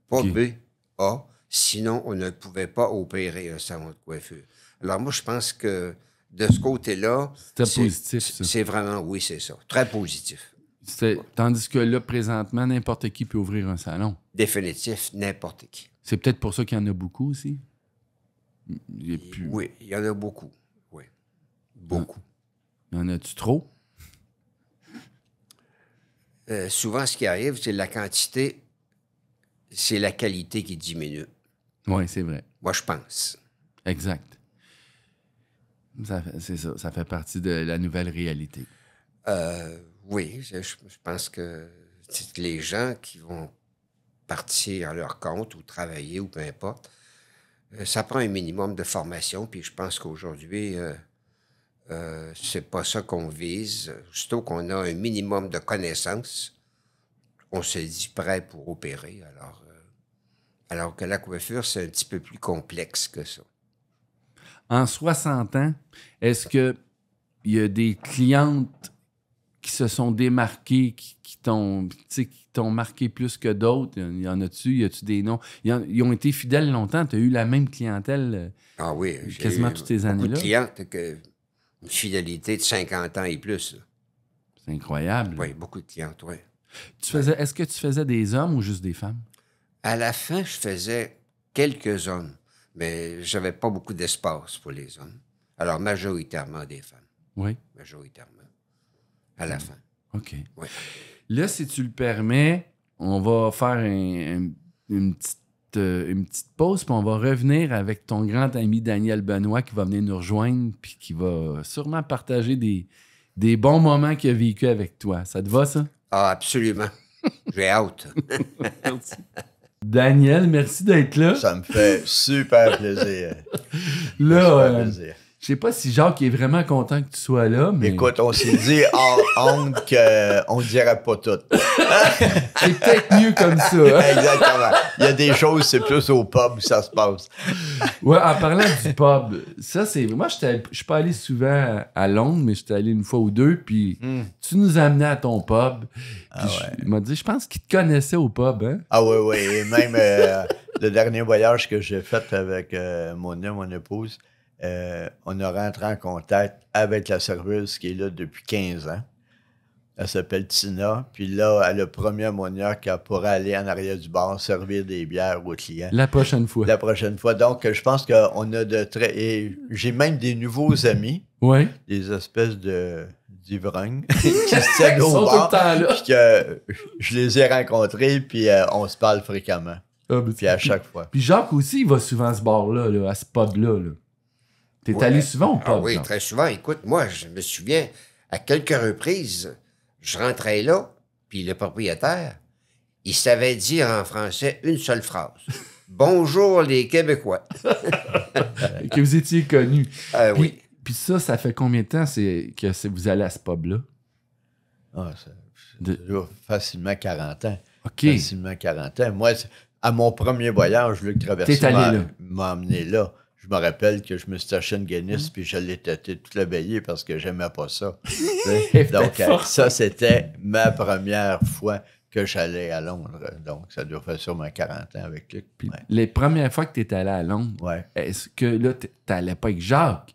Pas B, A. Sinon, on ne pouvait pas opérer un salon de coiffure. Alors moi, je pense que de ce côté-là... C'était positif, ça. C'est vraiment, oui, c'est ça. Très positif. Tandis que là, présentement, n'importe qui peut ouvrir un salon. Définitif, n'importe qui. C'est peut-être pour ça qu'il y en a beaucoup aussi? Oui, il y en a beaucoup. Oui, beaucoup. Y en a-tu trop? Souvent, ce qui arrive, c'est la quantité, c'est la qualité qui diminue. Oui, c'est vrai. Moi, je pense. Exact. C'est ça. Ça fait partie de la nouvelle réalité. Oui, je pense que les gens qui vont partir à leur compte ou travailler ou peu importe, ça prend un minimum de formation, puis je pense qu'aujourd'hui... c'est pas ça qu'on vise. Surtout qu'on a un minimum de connaissances, on se dit prêt pour opérer. Alors que la coiffure, c'est un petit peu plus complexe que ça. En 60 ans, est-ce qu'il y a des clientes qui se sont démarquées, qui t'ont marqué plus que d'autres? Il y en a-tu? Y a-tu des noms? Ils ont été fidèles longtemps. Tu as eu la même clientèle quasiment toutes ces années-là? Beaucoup de clientes une fidélité de 50 ans et plus. Là. C'est incroyable. Oui, beaucoup de clientes, oui. Est-ce que tu faisais des hommes ou juste des femmes? À la fin, je faisais quelques hommes, mais j'avais pas beaucoup d'espace pour les hommes. Alors, majoritairement des femmes. Oui. Majoritairement. À la fin. OK. Oui. Là, si tu le permets, on va faire une petite pause, puis on va revenir avec ton grand ami Daniel Benoît qui va venir nous rejoindre, puis qui va sûrement partager des bons moments qu'il a vécu avec toi. Ça te va, ça? Ah, absolument. J'ai hâte. Merci. Daniel, merci d'être là. Ça me fait super plaisir. Là, je sais pas si Jacques est vraiment content que tu sois là, mais... Écoute, on s'est dit hors honte qu'on ne dirait pas tout. C'est peut-être mieux comme ça. Hein? Exactement. Il y a des choses, c'est plus au pub où ça se passe. Ouais, en parlant du pub, ça, c'est... Moi, je suis pas allé souvent à Londres, mais j'étais allé une fois ou deux, puis tu nous amenais à ton pub. Il m'a dit, je pense qu'il te connaissait au pub, hein? Ah oui. Et même le dernier voyage que j'ai fait avec mon épouse, on a rentré en contact avec la serveuse qui est là depuis 15 ans. Elle s'appelle Tina. Puis là, elle a promis à Monia qu'elle pourrait aller en arrière du bar servir des bières aux clients. La prochaine fois. La prochaine fois. Donc, je pense qu'on a de très... Et j'ai même des nouveaux amis. Oui. Des espèces d'ivrognes qui se tiennent au bar. Tout le temps là. Puis que je les ai rencontrés, puis on se parle fréquemment. Ah, puis à chaque fois. Puis Jacques aussi, il va souvent à ce bar-là, à ce pub-là. Là. T'es Ouais. allé souvent au pub, Ah oui, genre? très souvent. Écoute, moi, je me souviens, à quelques reprises, je rentrais là, puis le propriétaire, il savait dire en français une seule phrase. Bonjour les Québécois. Que vous étiez connus. Ah Puis, oui. puis ça fait combien de temps que vous allez à ce pub-là? Ah, De- déjà facilement 40 ans. OK. Facilement 40 ans. Moi, à mon premier voyage, Luc Traversy T'es allé là. m'a emmené là. Je me rappelle que je me suis acheté une Guinness puis je l'ai tâté toute la veillée parce que j'aimais pas ça. Tu sais. Donc, ça, c'était ma première fois que j'allais à Londres. Donc, ça doit faire sûrement 40 ans avec Luc. Puis Ouais. les premières fois que tu étais allé à Londres, Ouais. est-ce que là, t'allais pas avec Jacques?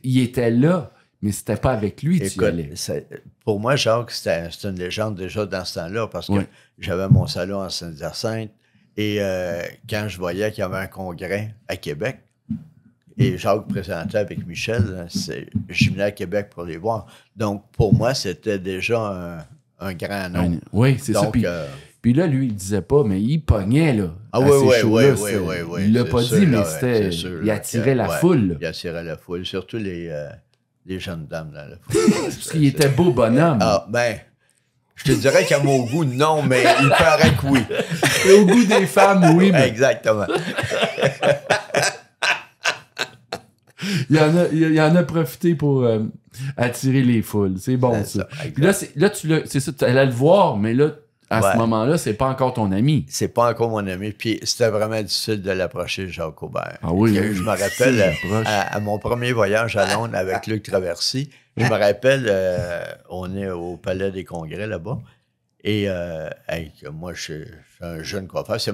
Il était là, mais c'était pas avec lui que tu y allais. Écoute, pour moi, Jacques, c'était une légende déjà dans ce temps-là parce que Oui. j'avais mon salon en Saint-Hyacinthe et quand je voyais qu'il y avait un congrès à Québec et Jacques présentait avec Michel, je venais à Québec pour les voir. Donc, pour moi, c'était déjà un grand nom. Oui, c'est ça. Donc, Puis là, lui, il disait pas, mais il pognait, là. Ah à oui, ces oui, shows-là, oui, c'est- oui, oui. Il l'a c'est pas sûr, dit, mais là, c'était. c'est sûr, Il là, attirait la ouais, foule, là. Il attirait la foule, surtout les jeunes dames dans la foule. Parce qu'il était beau bonhomme. Ah, ben, je te dirais qu'à mon goût, non, mais il paraît que oui. Et au goût des femmes, oui, mais Exactement. il en a profité pour attirer les foules. C'est bon, C'est ça. ça, exact. Puis là, c'est ça, tu allais le voir, mais là, à Ouais. ce moment-là, c'est pas encore ton ami. C'est pas encore mon ami. Puis c'était vraiment difficile de l'approcher, Jacques Aubert. Ah oui, Que oui, je me difficile rappelle, d'approche. à mon premier voyage à Londres avec Luc Traversy, je me rappelle, on est au Palais des Congrès là-bas. Et hey, que moi, je suis un jeune coiffeur. C'est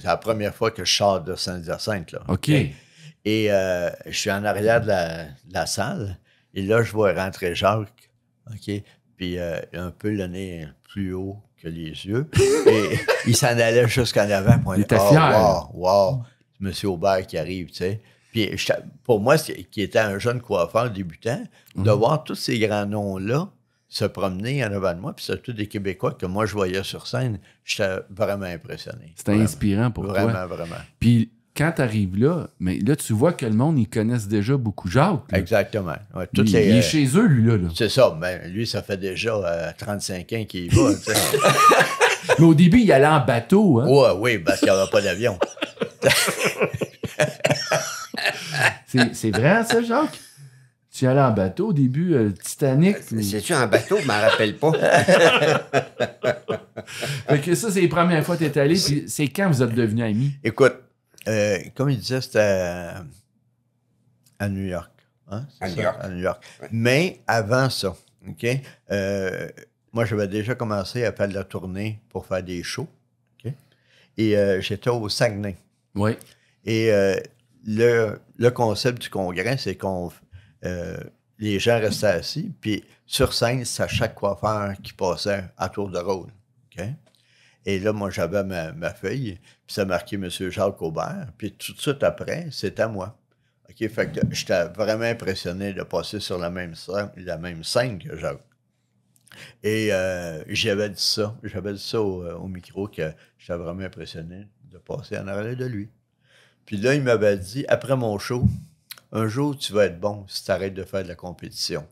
la première fois que je sors de Saint-Hyacinthe. Là. OK. Et je suis en arrière de la salle. Et là, je vois rentrer Jacques. OK? Puis un peu le nez plus haut que les yeux. Et il s'en allait jusqu'en avant. Pour Il était fier. Wow, c'est M. Aubert qui arrive, tu sais. Puis pour moi, qui était un jeune coiffeur débutant, de voir tous ces grands noms-là se promener en avant de moi, puis c'est tous des Québécois que moi, je voyais sur scène, j'étais vraiment impressionné. C'était Vraiment. inspirant pour toi. Vraiment. Puis quand t'arrives là, mais là, tu vois que le monde, ils connaissent déjà beaucoup Jacques. là. Exactement. Ouais, Il est chez eux, lui, là. C'est ça. Ben, lui, ça fait déjà 35 ans qu'il y va. tu sais. Mais au début, il allait en bateau, hein. Ouais, oui, parce qu'il n'y avait pas d'avion. C'est vrai, ça, Jacques? Tu allais en bateau au début, Titanic. puis- C'est-tu en bateau? Je m'en rappelle pas. Fait que ça, c'est les premières fois que t'es allé, puis c'est quand vous êtes devenus amis? Écoute, comme il disait, c'était à New York. Hein? C'est À ça? New York. À New York. Ouais. Mais avant ça, OK? Moi, j'avais déjà commencé à faire de la tournée pour faire des shows. OK? Et j'étais au Saguenay. Oui. Et le concept du congrès, c'est qu'on les gens restaient assis, puis sur scène, c'est chaque coiffeur qui passait à tour de rôle. OK? Et là, moi, j'avais ma feuille, puis ça marquait M. Jacques Aubert, puis tout de suite après, c'était à moi. OK? Fait que j'étais vraiment impressionné de passer sur la même scène que Jacques. Et j'avais dit ça au micro, que j'étais vraiment impressionné de passer en arrière de lui. Puis là, il m'avait dit, après mon show, un jour, tu vas être bon si tu arrêtes de faire de la compétition.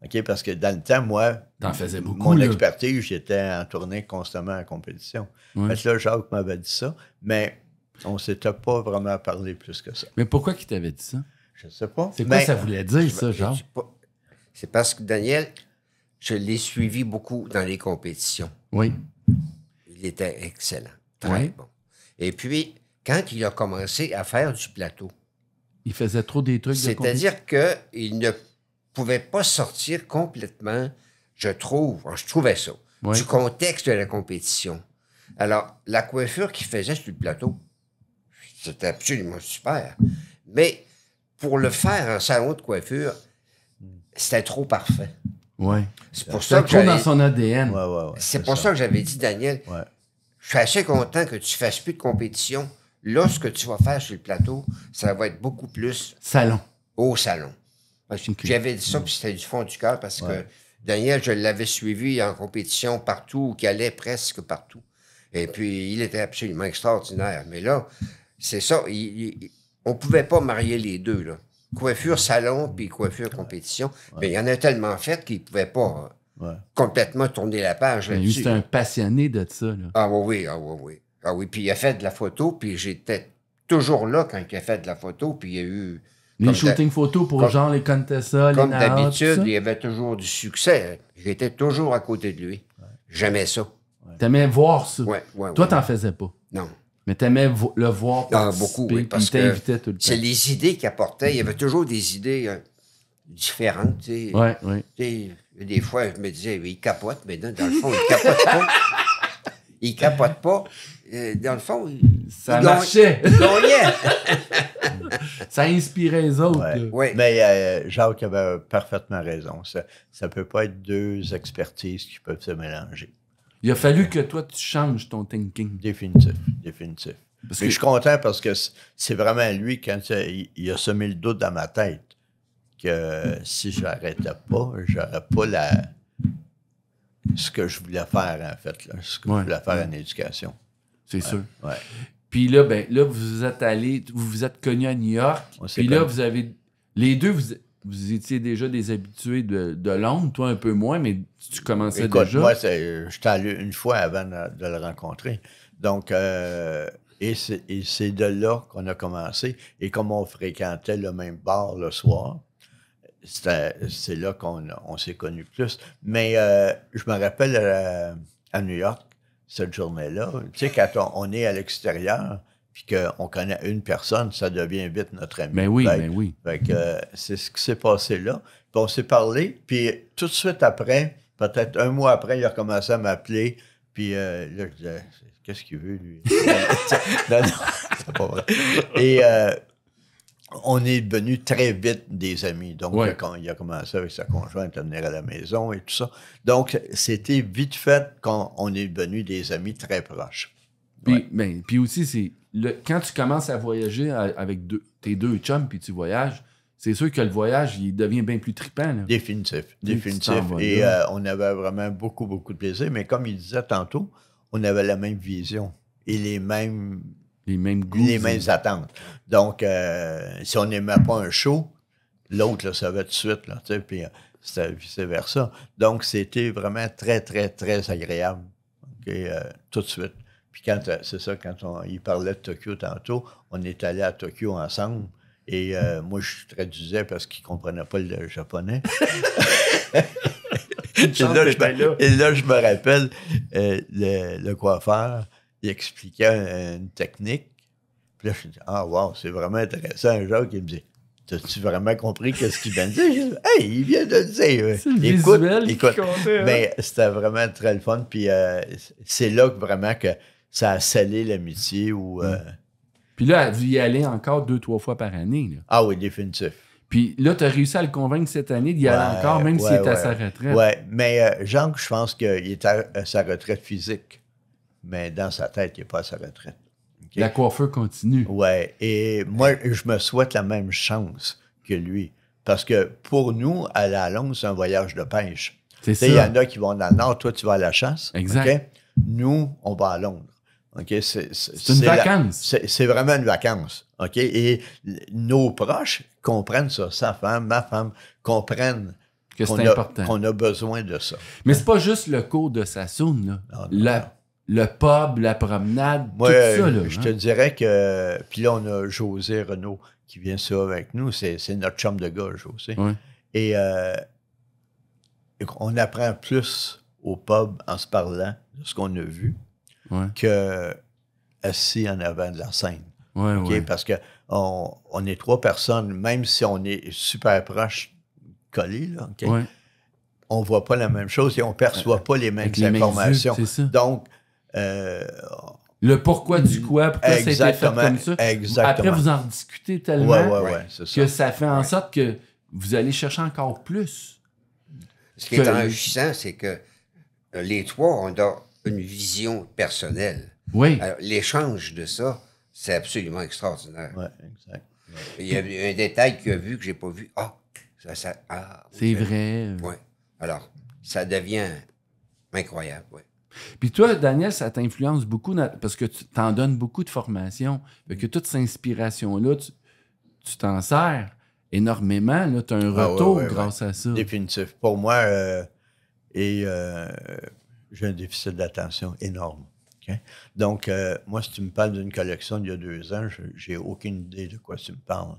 OK? Parce que dans le temps, moi, T'en faisais beaucoup, mon là. expertise, j'étais en tournée constamment en compétition. Ouais. Fait que là, Jacques m'avait dit ça, mais on ne s'était pas vraiment parlé plus que ça. Mais pourquoi qu'il t'avait dit ça? Je ne sais pas. C'est quoi Mais ça voulait dire, ça, genre? C'est parce que Daniel, je l'ai suivi beaucoup dans les compétitions. Oui. Il était excellent. Très Ouais. bon. Et puis, quand il a commencé à faire du plateau, Il faisait trop des trucs de c'est-à-dire qu'il ne pouvait pas sortir complètement, je trouvais ça, Ouais. du contexte de la compétition. Alors, la coiffure qu'il faisait sur le plateau, c'était absolument super. Mais pour le faire en salon de coiffure, c'était trop parfait. Oui. C'est pour ça C'était que trop dans j'avais- son ADN. ouais, c'est pour ça que j'avais dit, Daniel, Ouais. je suis assez content que tu fasses plus de compétition. Là, ce que tu vas faire sur le plateau, ça va être beaucoup plus Salon. au salon. Parce que Ok. J'avais dit ça, puis c'était du fond du cœur, parce Ouais. que Daniel, je l'avais suivi en compétition partout, où qu'il allait presque partout. Et puis, il était absolument extraordinaire. Mais là, c'est ça, on ne pouvait pas marier les deux, là. coiffure salon puis coiffure compétition. Mais il y en a tellement fait qu'il ne pouvait pas complètement tourner la page Lui, là-dessus. c'est un passionné de ça. Là. Ah oui, ah oui, oui. Ah oui, puis il a fait de la photo, puis j'étais toujours là quand il a fait de la photo, puis il y a eu... Les shootings photos pour genre les Contessa, les Comme Naha, d'habitude, tout ça. il y avait toujours du succès. J'étais toujours à côté de lui. J'aimais ça. T'aimais voir ça. Ouais, Toi, t'en faisais pas. Non. Mais t'aimais le voir Ah, participer, beaucoup, oui, puis parce il t'invitait tout le temps. c'est les idées qu'il apportait. Il y avait toujours des idées différentes. Tu sais. Ouais, ouais. Tu sais, des fois, je me disais, il capote, mais dans le fond, il capote pas. Il capote pas. Dans le fond, Ça marchait. Il gagnait. Ça inspirait les autres. Ouais. là. Oui. Mais Jacques avait parfaitement raison. Ça ne peut pas être deux expertises qui peuvent se mélanger. Il a fallu que toi, tu changes ton thinking. Définitif, définitif. Parce Mais que- je suis content parce que c'est vraiment lui, quand il a semé le doute dans ma tête, que si je n'arrêtais pas, j'aurais pas ce que je voulais faire, en fait, là, ce que je voulais faire en éducation. C'est sûr. Ouais. Puis là, vous êtes allés, vous vous êtes connus à New York. On s'est Puis là, connus. vous avez... Les deux, vous étiez déjà des habitués de Londres, toi un peu moins, mais tu commençais Écoute, déjà. moi, j'étais allé une fois avant de le rencontrer. Donc, et c'est de là qu'on a commencé. Et comme on fréquentait le même bar le soir, c'est là qu'on s'est connus plus. Mais je me rappelle à New York, cette journée-là, tu sais, quand on est à l'extérieur, puis qu'on connaît une personne, ça devient vite notre ami. Ben oui, Fait- ben oui. Fait que c'est ce qui s'est passé là. Puis on s'est parlé, puis tout de suite après, peut-être un mois après, il a commencé à m'appeler, puis là, je disais, qu'est-ce qu'il veut, lui? Non, c'est pas vrai. Et on est devenus très vite des amis. Donc, Ouais. quand il a commencé avec sa conjointe à venir à la maison et tout ça. Donc, c'était vite fait qu'on est devenus des amis très proches. Puis, puis aussi, c'est quand tu commences à voyager avec tes deux chums, puis tu voyages, c'est sûr que le voyage, il devient bien plus trippant. Là. Définitif, Tu t'en définitif. vas Et là. on avait vraiment beaucoup, beaucoup de plaisir. Mais comme il disait tantôt, on avait la même vision et les mêmes goûts. les mêmes attentes. Donc, si on n'aimait pas un show, l'autre le savait tout de suite. Là, tu sais, puis c'était vice-versa. Donc, c'était vraiment très, très, très agréable. OK, tout de suite. Puis c'est ça, quand il parlait de Tokyo tantôt, on est allé à Tokyo ensemble. Et moi, je traduisais parce qu'il ne comprenait pas le japonais. Et là, je me rappelle, le coiffeur, il expliquait une technique. Puis là, je me dis, ah, wow, c'est vraiment intéressant. Jacques, il me dit, t'as-tu vraiment compris qu'est-ce qu'il vient de dire? Je dis, hey, il vient de le dire. C'est le visuel qui comptait, hein? Mais c'était vraiment très le fun. Puis c'est là que vraiment que ça a scellé l'amitié. Puis là, vous y allez encore 2-3 fois par année. Là. Ah oui, définitif. Puis là, tu as réussi à le convaincre cette année d'y aller encore, même s'il est à sa retraite. Oui, mais Jacques, je pense qu'il est à sa retraite physique. Mais dans sa tête, il n'est pas à sa retraite. Okay? La coiffeur continue. Oui, et moi, je me souhaite la même chance que lui. Parce que pour nous, aller à Londres, c'est un voyage de pêche. C'est ça. Il y en a qui vont dans le nord, toi, tu vas à la chasse. Exact. Okay? Nous, on va à Londres. Okay? C'est une vacance. C'est vraiment une vacance. OK? Et nos proches comprennent ça. Sa femme, ma femme, comprennent que c'est important. Qu'on a besoin de ça. Mais c'est pas juste le cours de Sassoon, là. Non. Le pub, la promenade, Moi, tout ça. Là, je te dirais que... Puis là, on a José Renaud qui vient ça avec nous. C'est notre chum de gars, José. Ouais. Et on apprend plus au pub en se parlant de ce qu'on a vu que assis en avant de la scène. Ouais, Okay? Parce qu'on est 3 personnes, même si on est super proches, collés, là, okay? On ne voit pas la même chose et on ne perçoit pas les mêmes informations. C'est ça. Donc, le pourquoi du quoi, pourquoi ça a été fait comme ça. Exactement. Après, vous en discutez tellement que ça fait en sorte que vous allez chercher encore plus. Ce qui est enrichissant, c'est que les 3, on a une vision personnelle. Oui. Alors, l'échange de ça, c'est absolument extraordinaire. Oui, exact. Il y a un détail qu'il a vu que je n'ai pas vu. C'est vrai. Oui. Alors, ça devient incroyable, oui. Puis toi, Daniel, ça t'influence beaucoup parce que tu t'en donnes beaucoup de formation. Fait que toute cette inspiration-là, tu t'en sers. énormément. Tu as un Ah, retour ouais, grâce à ça. Définitif. Pour moi, j'ai un déficit d'attention énorme. OK? Donc, moi, si tu me parles d'une collection d'il y a 2 ans, j'ai aucune idée de quoi tu me parles.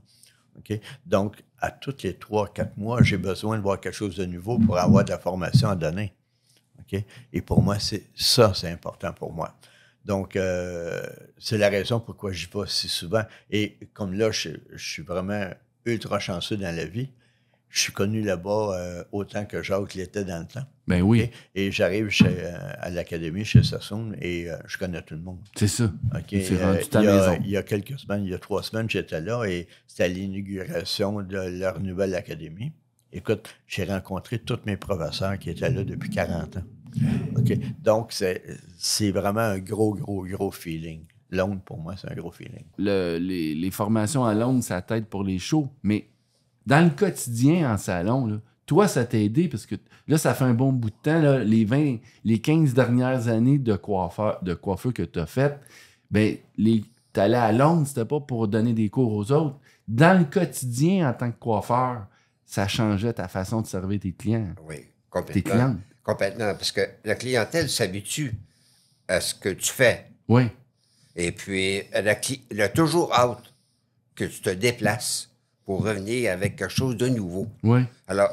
OK? Donc, à tous les 3-4 mois, j'ai besoin de voir quelque chose de nouveau pour avoir de la formation à donner. OK? Et pour moi, c'est important pour moi. Donc, c'est la raison pourquoi j'y vais si souvent. Et comme là, je suis vraiment ultra chanceux dans la vie. Je suis connu là-bas autant que Jacques l'était dans le temps. Ben oui, OK? Et j'arrive à l'académie chez Sassoon et je connais tout le monde. c'est ça. OK? C'est rendu ta maison. Il y a quelques semaines, il y a 3 semaines, j'étais là et c'était à l'inauguration de leur nouvelle académie. Écoute, j'ai rencontré tous mes professeurs qui étaient là depuis 40 ans. OK? Donc, c'est vraiment un gros feeling. Londres, pour moi, c'est un gros feeling. Les formations à Londres, ça t'aide pour les shows, mais dans le quotidien en salon, là, toi, ça t'a aidé parce que là, ça fait un bon bout de temps, là, les 15 dernières années de coiffeur que tu as faites, ben, t'allais à Londres, c'était pas pour donner des cours aux autres. Dans le quotidien, en tant que coiffeur, ça changeait ta façon de servir tes clients. Oui, Tes complètement. clientes. Complètement, parce que la clientèle s'habitue à ce que tu fais. Oui, Et puis, elle a toujours hâte que tu te déplaces pour revenir avec quelque chose de nouveau. oui. Alors,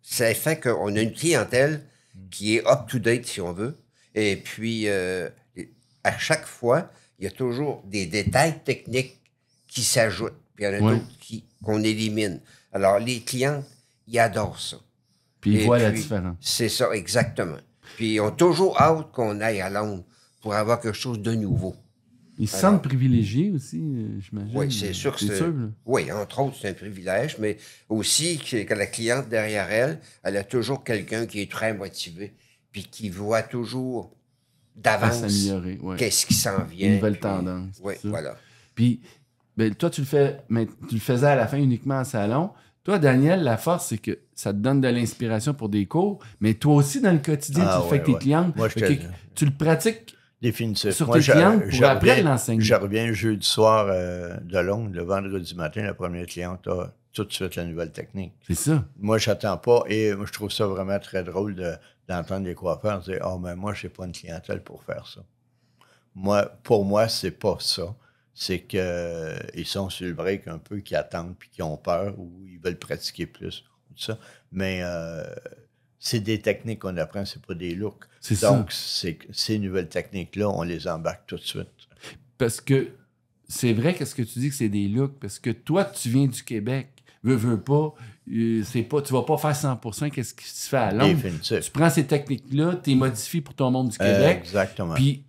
ça fait qu'on a une clientèle qui est up-to-date, si on veut. Et puis, à chaque fois, il y a toujours des détails techniques qui s'ajoutent. Puis, il y en a Ouais. d'autres qu'on élimine. Alors, les clients, ils adorent ça. Puis ils Et voient la puis, différence. C'est ça, exactement. Puis, ils ont toujours hâte qu'on aille à Londres pour avoir quelque chose de nouveau. Ils se sentent privilégiés aussi, j'imagine. Oui, c'est sûr que c'est sûr, là. Oui, entre autres, c'est un privilège, mais aussi que la cliente derrière elle, elle a toujours quelqu'un qui est très motivé, puis qui voit toujours À d'avance s'améliorer, ouais. qu'est-ce qui s'en vient. Une nouvelle puis- tendance. Oui, tout ça. voilà. Puis, ben, toi, tu le faisais à la fin uniquement en salon. Toi, Daniel, la force, c'est que ça te donne de l'inspiration pour des cours, mais toi aussi, dans le quotidien, tu le fais avec tes clientes. Moi, je Fait te- que tu le pratiques Définitif. sur Moi, tes clientes je pour après reviens- l'enseigner. Je reviens jeudi soir de Londres, le vendredi matin, la première cliente a tout de suite la nouvelle technique. C'est ça. Moi, j'attends pas et moi, je trouve ça vraiment très drôle d'entendre les coiffeurs dire « Ah, mais moi, je n'ai pas une clientèle pour faire ça. » Pour moi, c'est pas ça. C'est qu'ils sont sur le break un peu, qui attendent puis qui ont peur ou ils veulent pratiquer plus. Tout ça. Mais c'est des techniques qu'on apprend, c'est pas des looks. C'est Donc, ces nouvelles techniques-là, on les embarque tout de suite. Parce que c'est vrai qu'est-ce que tu dis que c'est des looks, parce que toi, tu viens du Québec. Veux pas, tu vas pas faire 100% qu'est-ce qui se fait à Londres. Définitif. Tu prends ces techniques-là, tu les modifies pour ton monde du Québec. Exactement. Puis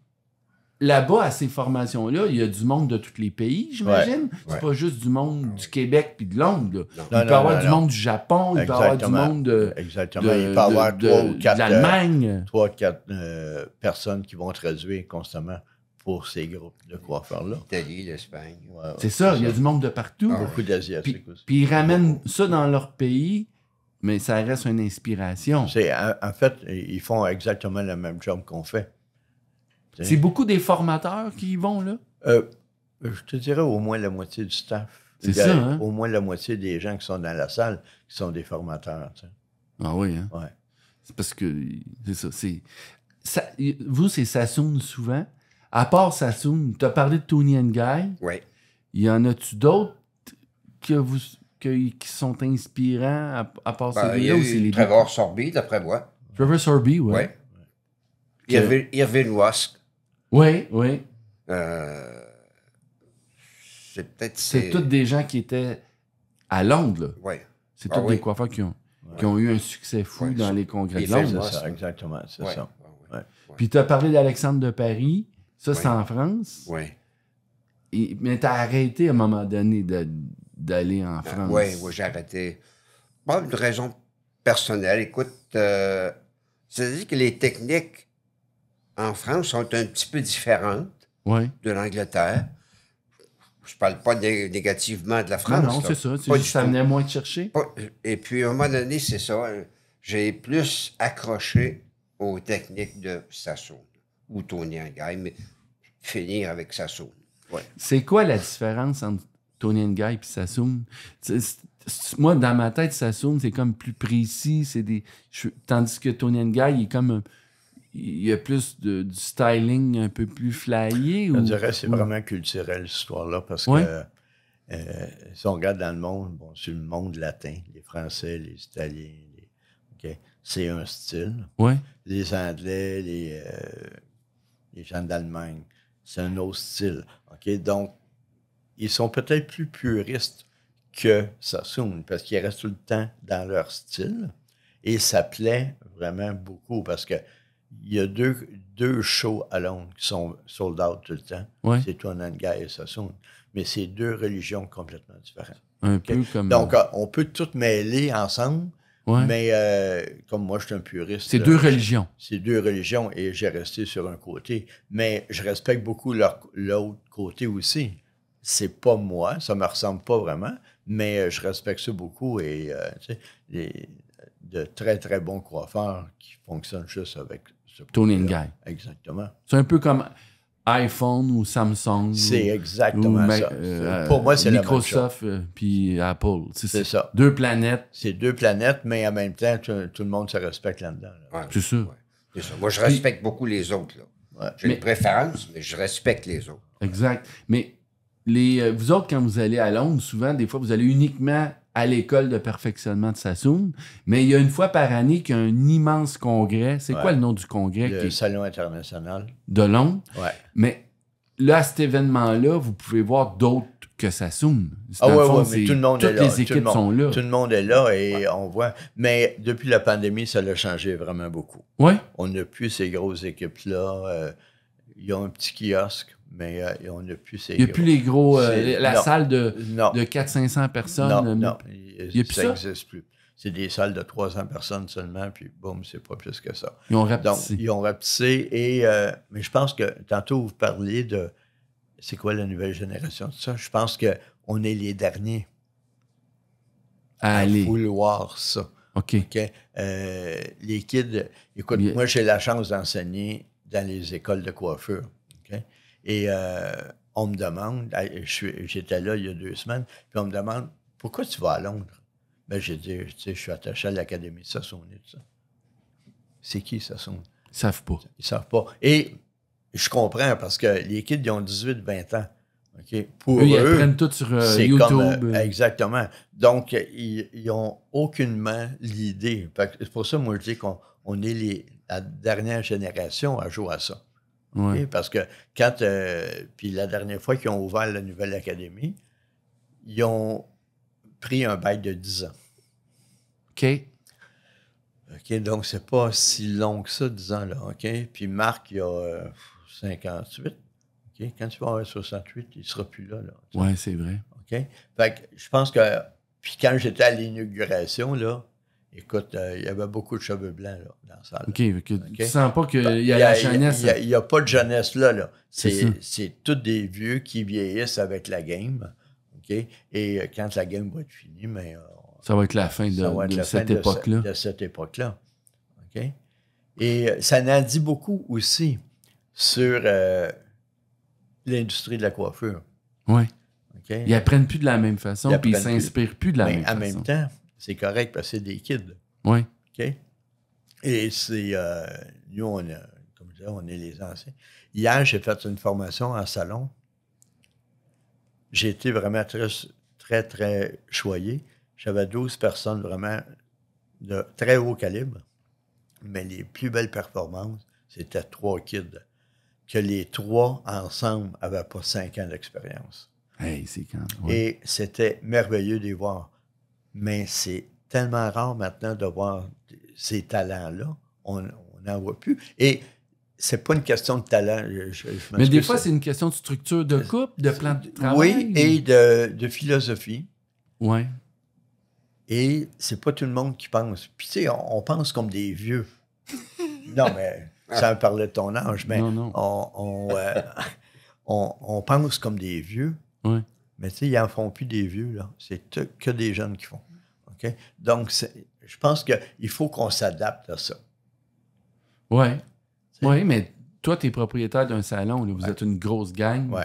là-bas, à ces formations-là, il y a du monde de tous les pays, j'imagine. C'est Ouais. pas juste du monde du Québec puis de Londres. Là. Non. Il peut y avoir du monde du Japon, il peut y avoir du Exactement. monde de Exactement. Il peut y avoir de l'Allemagne. 3-4 personnes qui vont traduire constamment pour ces groupes de coiffeurs-là. L'Italie, l'Espagne. Ouais, C'est ça, il y a du monde de partout. Beaucoup d'Asiatiques aussi. Puis ils ramènent ça dans leur pays, mais ça reste une inspiration. En fait, ils font exactement le même job qu'on fait. C'est beaucoup des formateurs qui y vont, là? Je te dirais au moins la moitié du staff. C'est ça, hein? Au moins la moitié des gens qui sont dans la salle qui sont des formateurs. Tu sais. Ah oui, hein? Ouais. C'est parce que, c'est ça. Vous, c'est Sassoon souvent. À part Sassoon, tu as parlé de Tony and Guy. Oui. Y en a-tu d'autres qui sont inspirants à part Ben, il y celui-là? a ou c'est eu les Trevor Sorby, d'après moi. Trevor Sorby, Oui. ouais. Irvin Wask. Oui, oui. C'est peut-être... C'est tous des gens qui étaient à Londres, là. Oui. C'est Ah tous oui. des coiffeurs qui ont eu un succès fou Ouais, dans ça. les congrès Les de faits, Londres. C'est ça, exactement. C'est Ouais. ça. Ouais. Ouais. Puis tu as parlé d'Alexandre de Paris. Ça, c'est Ouais. en France. Oui. Mais tu as arrêté à un moment donné d'aller en France. Oui, j'ai arrêté. Pas une raison personnelle. Écoute, c'est-à-dire que les techniques en France sont un petit peu différentes Oui. de l'Angleterre. Je parle pas négativement de la France. Non, là. c'est ça. C'est Pas juste du ça tout. venait moins te chercher. Et puis, à un moment donné, c'est ça. J'ai plus accroché aux techniques de Sassoon ou Tony Guy, mais finir avec Sassoon. Ouais. C'est quoi la différence entre Tony and Guy et Sassoon? Moi, dans ma tête, Sassoon, c'est comme plus précis. Tandis que Tony and Guy, il est comme... Il y a plus du styling un peu plus flyé. Je dirais que c'est vraiment culturel, cette histoire-là, parce que si on regarde dans le monde, sur le monde latin, les Français, les Italiens, c'est un style. Ouais. Les Anglais, les gens d'Allemagne, c'est un autre style. Donc, ils sont peut-être plus puristes que Sassoon, parce qu'ils restent tout le temps dans leur style. Et ça plaît vraiment beaucoup, parce que il y a deux shows à Londres qui sont sold out tout le temps. Ouais. C'est Tony and Guy et Sassoon. Mais c'est deux religions complètement différentes. Un peu comme... Donc, on peut tout mêler ensemble, mais comme moi, je suis un puriste... C'est deux religions. C'est deux religions et j'ai resté sur un côté. Mais je respecte beaucoup l'autre côté aussi. C'est pas moi, ça me ressemble pas vraiment, mais je respecte ça beaucoup et de très, très bons coiffeurs qui fonctionnent juste avec ce Tony and Guy. Exactement. C'est un peu comme iPhone ou Samsung. C'est exactement ça. Pour moi, c'est Microsoft puis Apple. C'est ça. Deux planètes. C'est deux planètes, mais en même temps, tout le monde se respecte là-dedans. Ouais, c'est ça. Ouais. C'est ça. Moi, je respecte beaucoup les autres. J'ai une préférence, mais je respecte les autres. Exact. Mais vous autres, quand vous allez à Londres, souvent, des fois, vous allez uniquement à l'école de perfectionnement de Sassoon, mais il y a une fois par année qu'il y a un immense congrès. C'est quoi le nom du congrès? Le Salon international. De Londres. Ouais. Mais là, à cet événement-là, vous pouvez voir d'autres que Sassoon. Oui, mais tout le monde est là. Toutes les équipes sont là. Tout le monde est là et on voit. Mais depuis la pandémie, ça l'a changé vraiment beaucoup. Oui. On n'a plus ces grosses équipes-là. Ils ont un petit kiosque, mais on n'a plus ces... Il n'y a plus les gros... salle de 400-500 personnes. Non. Ça n'existe plus. C'est des salles de 300 personnes seulement, puis boum, c'est pas plus que ça. Ils ont rapetissé. Donc, ils ont rapetissé. Mais je pense que, tantôt, vous parliez de... C'est quoi la nouvelle génération de ça? Je pense qu'on est les derniers à vouloir ça. OK. Les kids... Écoute, moi, j'ai la chance d'enseigner dans les écoles de coiffure. Et on me demande, j'étais là il y a 2 semaines, puis on me demande, pourquoi tu vas à Londres? Ben, j'ai dit, je suis attaché à l'Académie de Sassoon et tout ça. C'est qui, Sassoon? Ils ne savent pas. Ils ne savent pas. Et je comprends, parce que les kids, ils ont 18-20 ans. Pour eux, ils apprennent tout sur YouTube. Exactement. Donc, ils n'ont aucunement l'idée. C'est pour ça, moi, je dis qu'on est la dernière génération à jouer à ça. Ouais. Parce que quand... puis la dernière fois qu'ils ont ouvert la nouvelle académie, ils ont pris un bail de 10 ans. OK, donc c'est pas si long que ça, 10 ans, là, OK? Puis Marc, il a 58. OK? Quand tu vas avoir 68, il sera plus là. Oui, c'est vrai. OK? Fait que je pense que... Puis quand j'étais à l'inauguration, là, écoute, il y avait beaucoup de cheveux blancs là, dans la salle. OK. Tu sens pas qu'il y a la jeunesse. Il n'y a pas de jeunesse là. C'est tous des vieux qui vieillissent avec la game. OK? Et quand la game va être finie, mais... ça va être la fin de cette époque-là. De cette époque-là. OK? Et ça en dit beaucoup aussi sur l'industrie de la coiffure. Oui. Okay? Ils apprennent plus de la même façon, puis ils s'inspirent plus de la même façon. En même temps, c'est correct parce que c'est des kids. Oui. OK? Et c'est... nous, comme je disais, on est les anciens. Hier, j'ai fait une formation en salon. J'ai été vraiment très, très, très choyé. J'avais 12 personnes vraiment de très haut calibre, mais les plus belles performances, c'était 3 kids. Que les 3 ensemble n'avaient pas 5 ans d'expérience. Hey, c'est quand même... Et c'était merveilleux de les voir. Mais c'est tellement rare maintenant de voir ces talents-là. On n'en voit plus. Et c'est pas une question de talent. Mais des fois, c'est une question de structure de couple, de plan de travail. Oui, et de philosophie. Oui. Et c'est pas tout le monde qui pense. Puis tu sais, on pense comme des vieux. Non, mais ça me parlait de ton âge, mais non. On pense comme des vieux. Oui. Mais tu sais, ils n'en font plus des vieux, là. C'est que des jeunes qui font. OK? Donc, je pense qu'il faut qu'on s'adapte à ça. Oui. Oui, mais toi, tu es propriétaire d'un salon. Là. Vous êtes une grosse gang. Oui.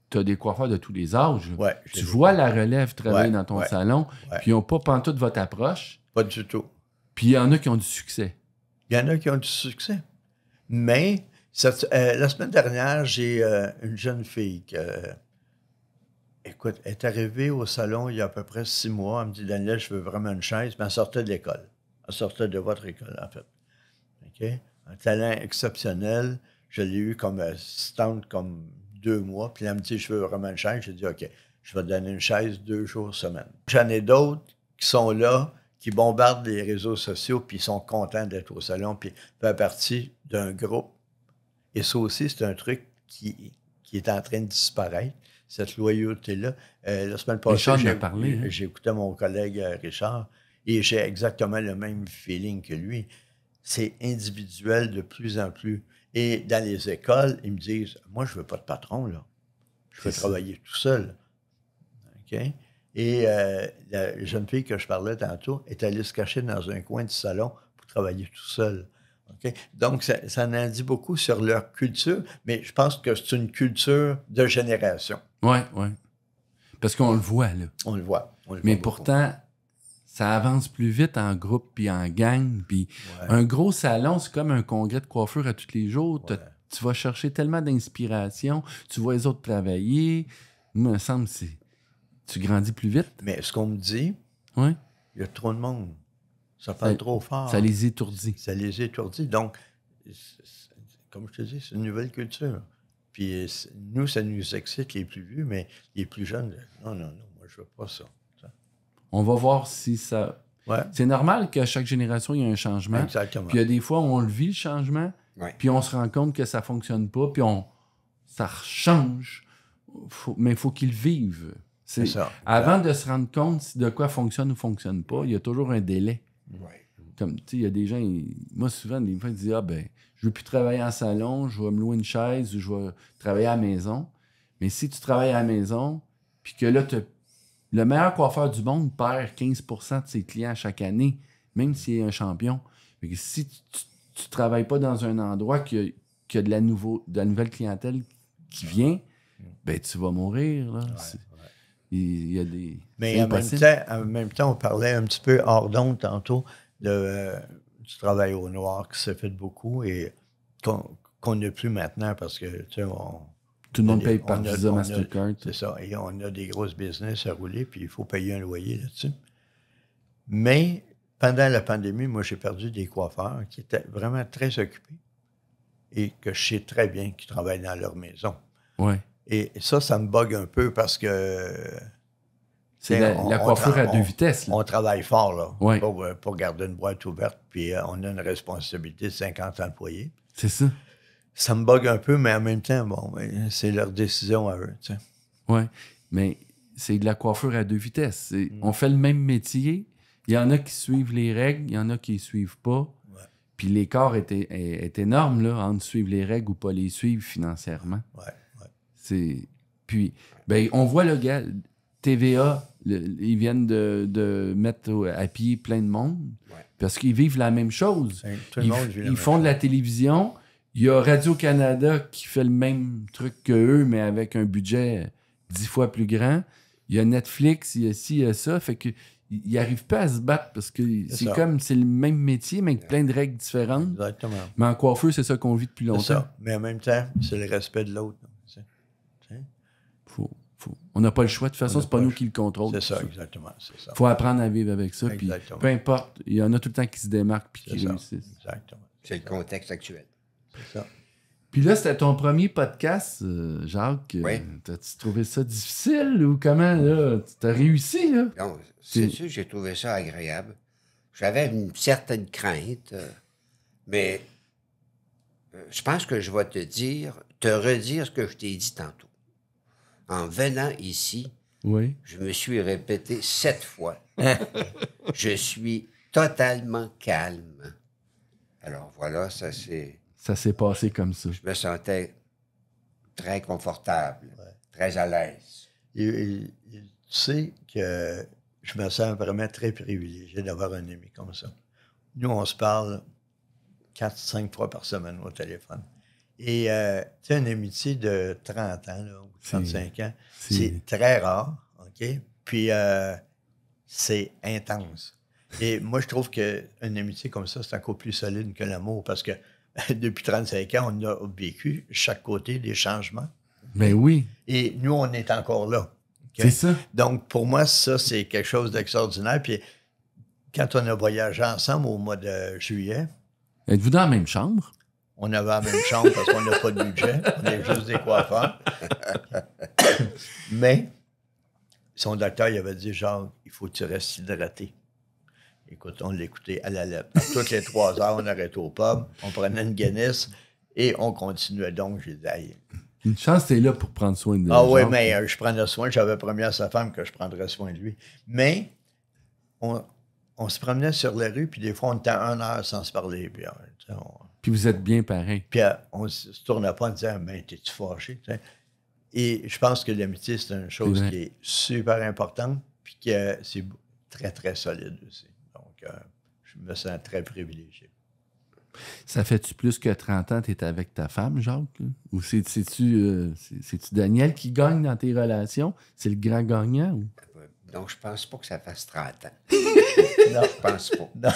tu as des coiffeurs de tous les âges. Ouais, Tu vois la relève travailler Ouais, dans ton ouais, salon, ouais. puis ils n'ont pas pantoute votre approche, Pas du tout. puis il y en a qui ont du succès. Il y en a qui ont du succès. Mais la semaine dernière, j'ai une jeune fille qui, écoute, est arrivée au salon il y a à peu près 6 mois. Elle me dit, Daniel, je veux vraiment une chaise. Mais elle sortait de l'école. Elle sortait de votre école, en fait. OK? Un talent exceptionnel. Je l'ai eu comme assistante comme 2 mois. Puis elle me dit, je veux vraiment une chaise. J'ai dit, OK, je vais te donner une chaise 2 jours semaine. J'en ai d'autres qui sont là, qui bombardent les réseaux sociaux, puis ils sont contents d'être au salon, puis faire partie d'un groupe. Et ça aussi, c'est un truc qui est en train de disparaître, cette loyauté-là. La semaine passée, Richard en a parlé, hein? j'ai écouté mon collègue Richard, et j'ai exactement le même feeling que lui. C'est individuel de plus en plus. Et dans les écoles, ils me disent, moi, je veux pas de patron, là. Je veux travailler tout seul. OK? Et la jeune fille que je parlais tantôt est allée se cacher dans un coin du salon pour travailler tout seul. Okay? Donc, ça en dit beaucoup sur leur culture, mais je pense que c'est une culture de génération. Oui, oui. Parce qu'on le voit, là. On le voit. Mais pourtant, ça avance plus vite en groupe puis en gang. Puis un gros salon, c'est comme un congrès de coiffure à tous les jours. Ouais. Tu vas chercher tellement d'inspiration. Tu vois les autres travailler. Moi, il me semble que tu grandis plus vite. Mais ce qu'on me dit, Oui. il y a trop de monde. Ça parle trop fort. Ça les étourdit. Ça les étourdit. Donc, comme je te dis, c'est une nouvelle culture. Puis nous, ça nous excite, les plus vieux, mais les plus jeunes, non, moi, je veux pas ça. On va voir si ça... Ouais. C'est normal qu'à chaque génération, il y a un changement. Exactement. Puis il y a des fois, on le vit, le changement, puis on se rend compte que ça fonctionne pas, puis ça change. Mais il faut qu'ils le vivent. C'est ça. Avant de se rendre compte si de quoi fonctionne ou fonctionne pas, il y a toujours un délai. Ouais. Comme, tu sais, il y a des gens... Moi, souvent, des fois, ils disent « Ah, ben, je veux plus travailler en salon, je vais me louer une chaise ou je vais travailler à la maison. » Mais si tu travailles à la maison, puis que là, le meilleur coiffeur du monde perd 15% de ses clients chaque année, même s'il est un champion. Fait que si tu travailles pas dans un endroit qui a de la nouvelle clientèle qui vient, ben tu vas mourir. Là. Il y a des... Mais en même temps, on parlait un petit peu hors d'onde tantôt du travail au noir qui s'est fait beaucoup et qu'on n'a plus maintenant parce que, tu sais, tout le monde paye par Visa, Mastercard. C'est ça. Et on a des grosses business à rouler, puis il faut payer un loyer là-dessus. Mais pendant la pandémie, moi, j'ai perdu des coiffeurs qui étaient vraiment très occupés et que je sais très bien qu'ils travaillent dans leur maison. Oui. Et ça me bug un peu parce que... C'est la coiffure à deux vitesses. Là. On travaille fort là, oui. pour garder une boîte ouverte, puis on a une responsabilité de 50 employés. C'est ça. Ça me bug un peu, mais en même temps, bon, c'est leur décision à eux. Tu sais. Oui, mais c'est de la coiffure à deux vitesses. On fait le même métier. Il y en a qui suivent les règles, il y en a qui ne suivent pas. Ouais. Puis l'écart est énorme là, entre suivre les règles ou pas les suivre financièrement. Ouais. Puis, ben, on voit le gars, TVA, ils viennent de mettre à pied plein de monde parce qu'ils vivent la même chose. Tout le monde vit la même ils font chose. de la télévision. Il y a Radio-Canada qui fait le même truc qu'eux, mais avec un budget 10 fois plus grand. Il y a Netflix, il y a ci, il y a ça. Fait qu'ils n'arrivent pas à se battre parce que c'est le même métier, mais avec plein de règles différentes. Exactement. Mais en coiffeur, c'est ça qu'on vit depuis longtemps. C'est ça. Mais en même temps, c'est le respect de l'autre. On n'a pas le choix. De toute façon, c'est pas nous qui le contrôlons. C'est ça, exactement. Il faut apprendre à vivre avec ça. Puis, peu importe, il y en a tout le temps qui se démarquent et qui réussissent. Exactement. C'est le contexte actuel. C'est ça. Puis là, c'était ton premier podcast, Jacques. Oui. T'as-tu trouvé ça difficile ou comment, là? T'as réussi, là? Non, c'est sûr que j'ai trouvé ça agréable. J'avais une certaine crainte, mais je pense que je vais te redire ce que je t'ai dit tantôt. En venant ici, je me suis répété 7 fois. Je suis totalement calme. Alors voilà, ça s'est passé comme ça. Je me sentais très confortable, très à l'aise. Tu sais que je me sens vraiment très privilégié d'avoir un ami comme ça. Nous, on se parle 4-5 fois par semaine au téléphone. Et tu sais, une amitié de 30 ans là, ou 35 ans, c'est très rare, OK? Puis c'est intense. Et moi, je trouve qu'une amitié comme ça, c'est encore plus solide que l'amour parce que depuis 35 ans, on a vécu chaque côté des changements. Ben oui. Et nous, on est encore là. Okay? C'est ça. Donc, pour moi, ça, c'est quelque chose d'extraordinaire. Puis quand on a voyagé ensemble au mois de juillet... Êtes-vous dans la même chambre? On avait la même chambre parce qu'on n'a pas de budget. On est juste des coiffeurs. Mais son docteur, il avait dit, genre, il faut que tu restes hydraté. Écoute, on l'écoutait à la lettre. Toutes les 3 heures, on arrêtait au pub, on prenait une Guinness et on continuait. Donc, j'ai dit, hey. Une chance, t'es là pour prendre soin de Ah oui, mais je prenais soin. J'avais promis à sa femme que je prendrais soin de lui. Mais on se promenait sur la rue, puis des fois, on était 1 heure sans se parler. Puis vous êtes bien pareil. Puis on ne se tournait pas en disant, ben, t'es-tu fâché? T'sais? Et je pense que l'amitié, c'est une chose qui est super importante, puis que c'est très, très solide aussi. Donc, je me sens très privilégié. Ça fait-tu plus que 30 ans que tu es avec ta femme, Jacques? Là? Ou c'est-tu Daniel qui gagne dans tes relations? C'est le grand gagnant? Ou? Donc, je pense pas que ça fasse 30 ans. Non. Je pense pas. Non.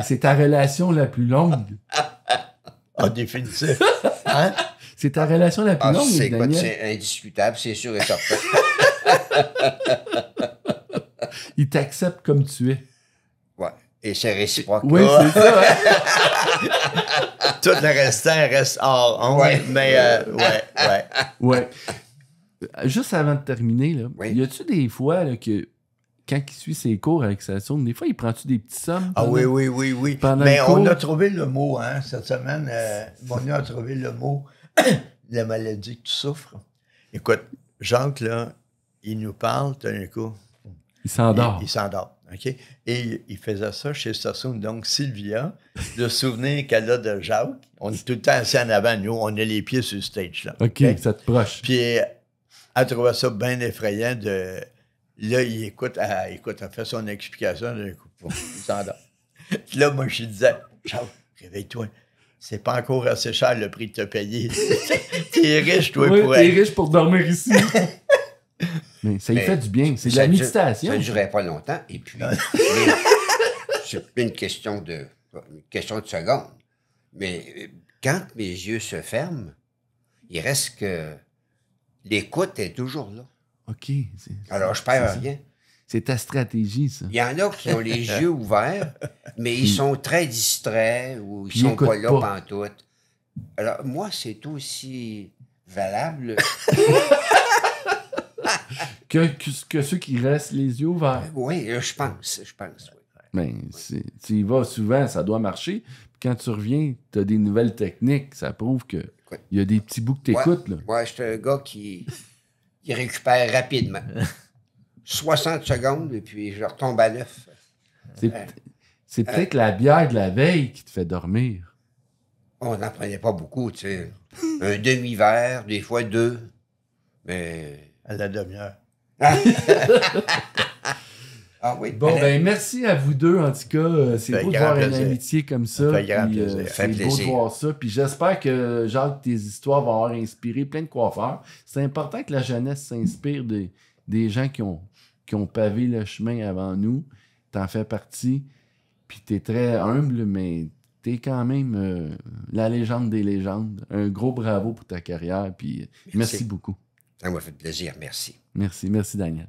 C'est ta relation la plus longue. Ah, définitif. Hein? C'est ta relation la plus longue, c'est Daniel. C'est indiscutable, c'est sûr et certain. Il t'accepte comme tu es. Ouais. Et c'est réciproque. Oui, c'est ça. Hein? Tout le restant reste hors honte, Ouais. mais ouais. Ouais. Juste avant de terminer, là, Oui. y a-tu des fois là, que quand il suit ses cours avec sa sonde, des fois, il prend-tu des petits sommes? Ah oui. Pendant Mais le on cours? a trouvé le mot, hein, cette semaine. Monia a trouvé le mot la maladie que tu souffres. Écoute, Jacques, là, il nous parle, tout d'un coup. Il s'endort. Il s'endort, OK? Et il faisait ça chez Sassoon. Donc, Sylvia, le souvenir qu'elle a de Jacques, on est tout le temps assis en avant, nous, on a les pieds sur le stage, là. OK, ça te proche. Puis, elle trouvait ça bien effrayant de... Là, il écoute, elle fait son explication, d'un coup, il s'endort. Puis là, moi, je lui disais, Jacques, réveille-toi. C'est pas encore assez cher le prix de te payer. T'es riche, toi, oui, pour t'es être... riche pour dormir ici. Mais ça lui fait du bien. C'est de la méditation. Ça ne durait pas longtemps. Et puis, c'est une question de secondes. Mais quand mes yeux se ferment, il reste que l'écoute est toujours là. OK. Alors, je perds rien. C'est ta stratégie, ça. Il y en a qui ont les yeux ouverts, mais ils sont très distraits ou ils Ils sont pas écoutent là pas. pantoute. Alors, moi, c'est aussi valable. Que ceux qui restent les yeux ouverts. Oui, je pense, oui. Mais tu y vas souvent, ça doit marcher. Puis quand tu reviens, tu as des nouvelles techniques. Ça prouve qu'il y a des petits bouts que tu écoutes. Là. Ouais, je suis un gars qui récupère rapidement. 60 secondes, et puis je retombe à neuf. C'est peut-être la bière de la veille qui te fait dormir. On n'en prenait pas beaucoup, tu sais. Un demi-verre, des fois 2. Mais... À la demi-heure. Ah oui. Bon, ben merci à vous deux, en tout cas. C'est beau de voir une plaisir. amitié comme ça. Ça fait grand puis, plaisir. c'est beau de plaisir. voir ça. Puis j'espère que, Jacques, tes histoires vont avoir inspiré plein de coiffeurs. C'est important que la jeunesse s'inspire des gens qui ont pavé le chemin avant nous. T'en fais partie. Puis t'es très humble, mais t'es quand même la légende des légendes. Un gros bravo pour ta carrière. Puis merci beaucoup. Ça m'a fait plaisir, merci. Merci, Daniel.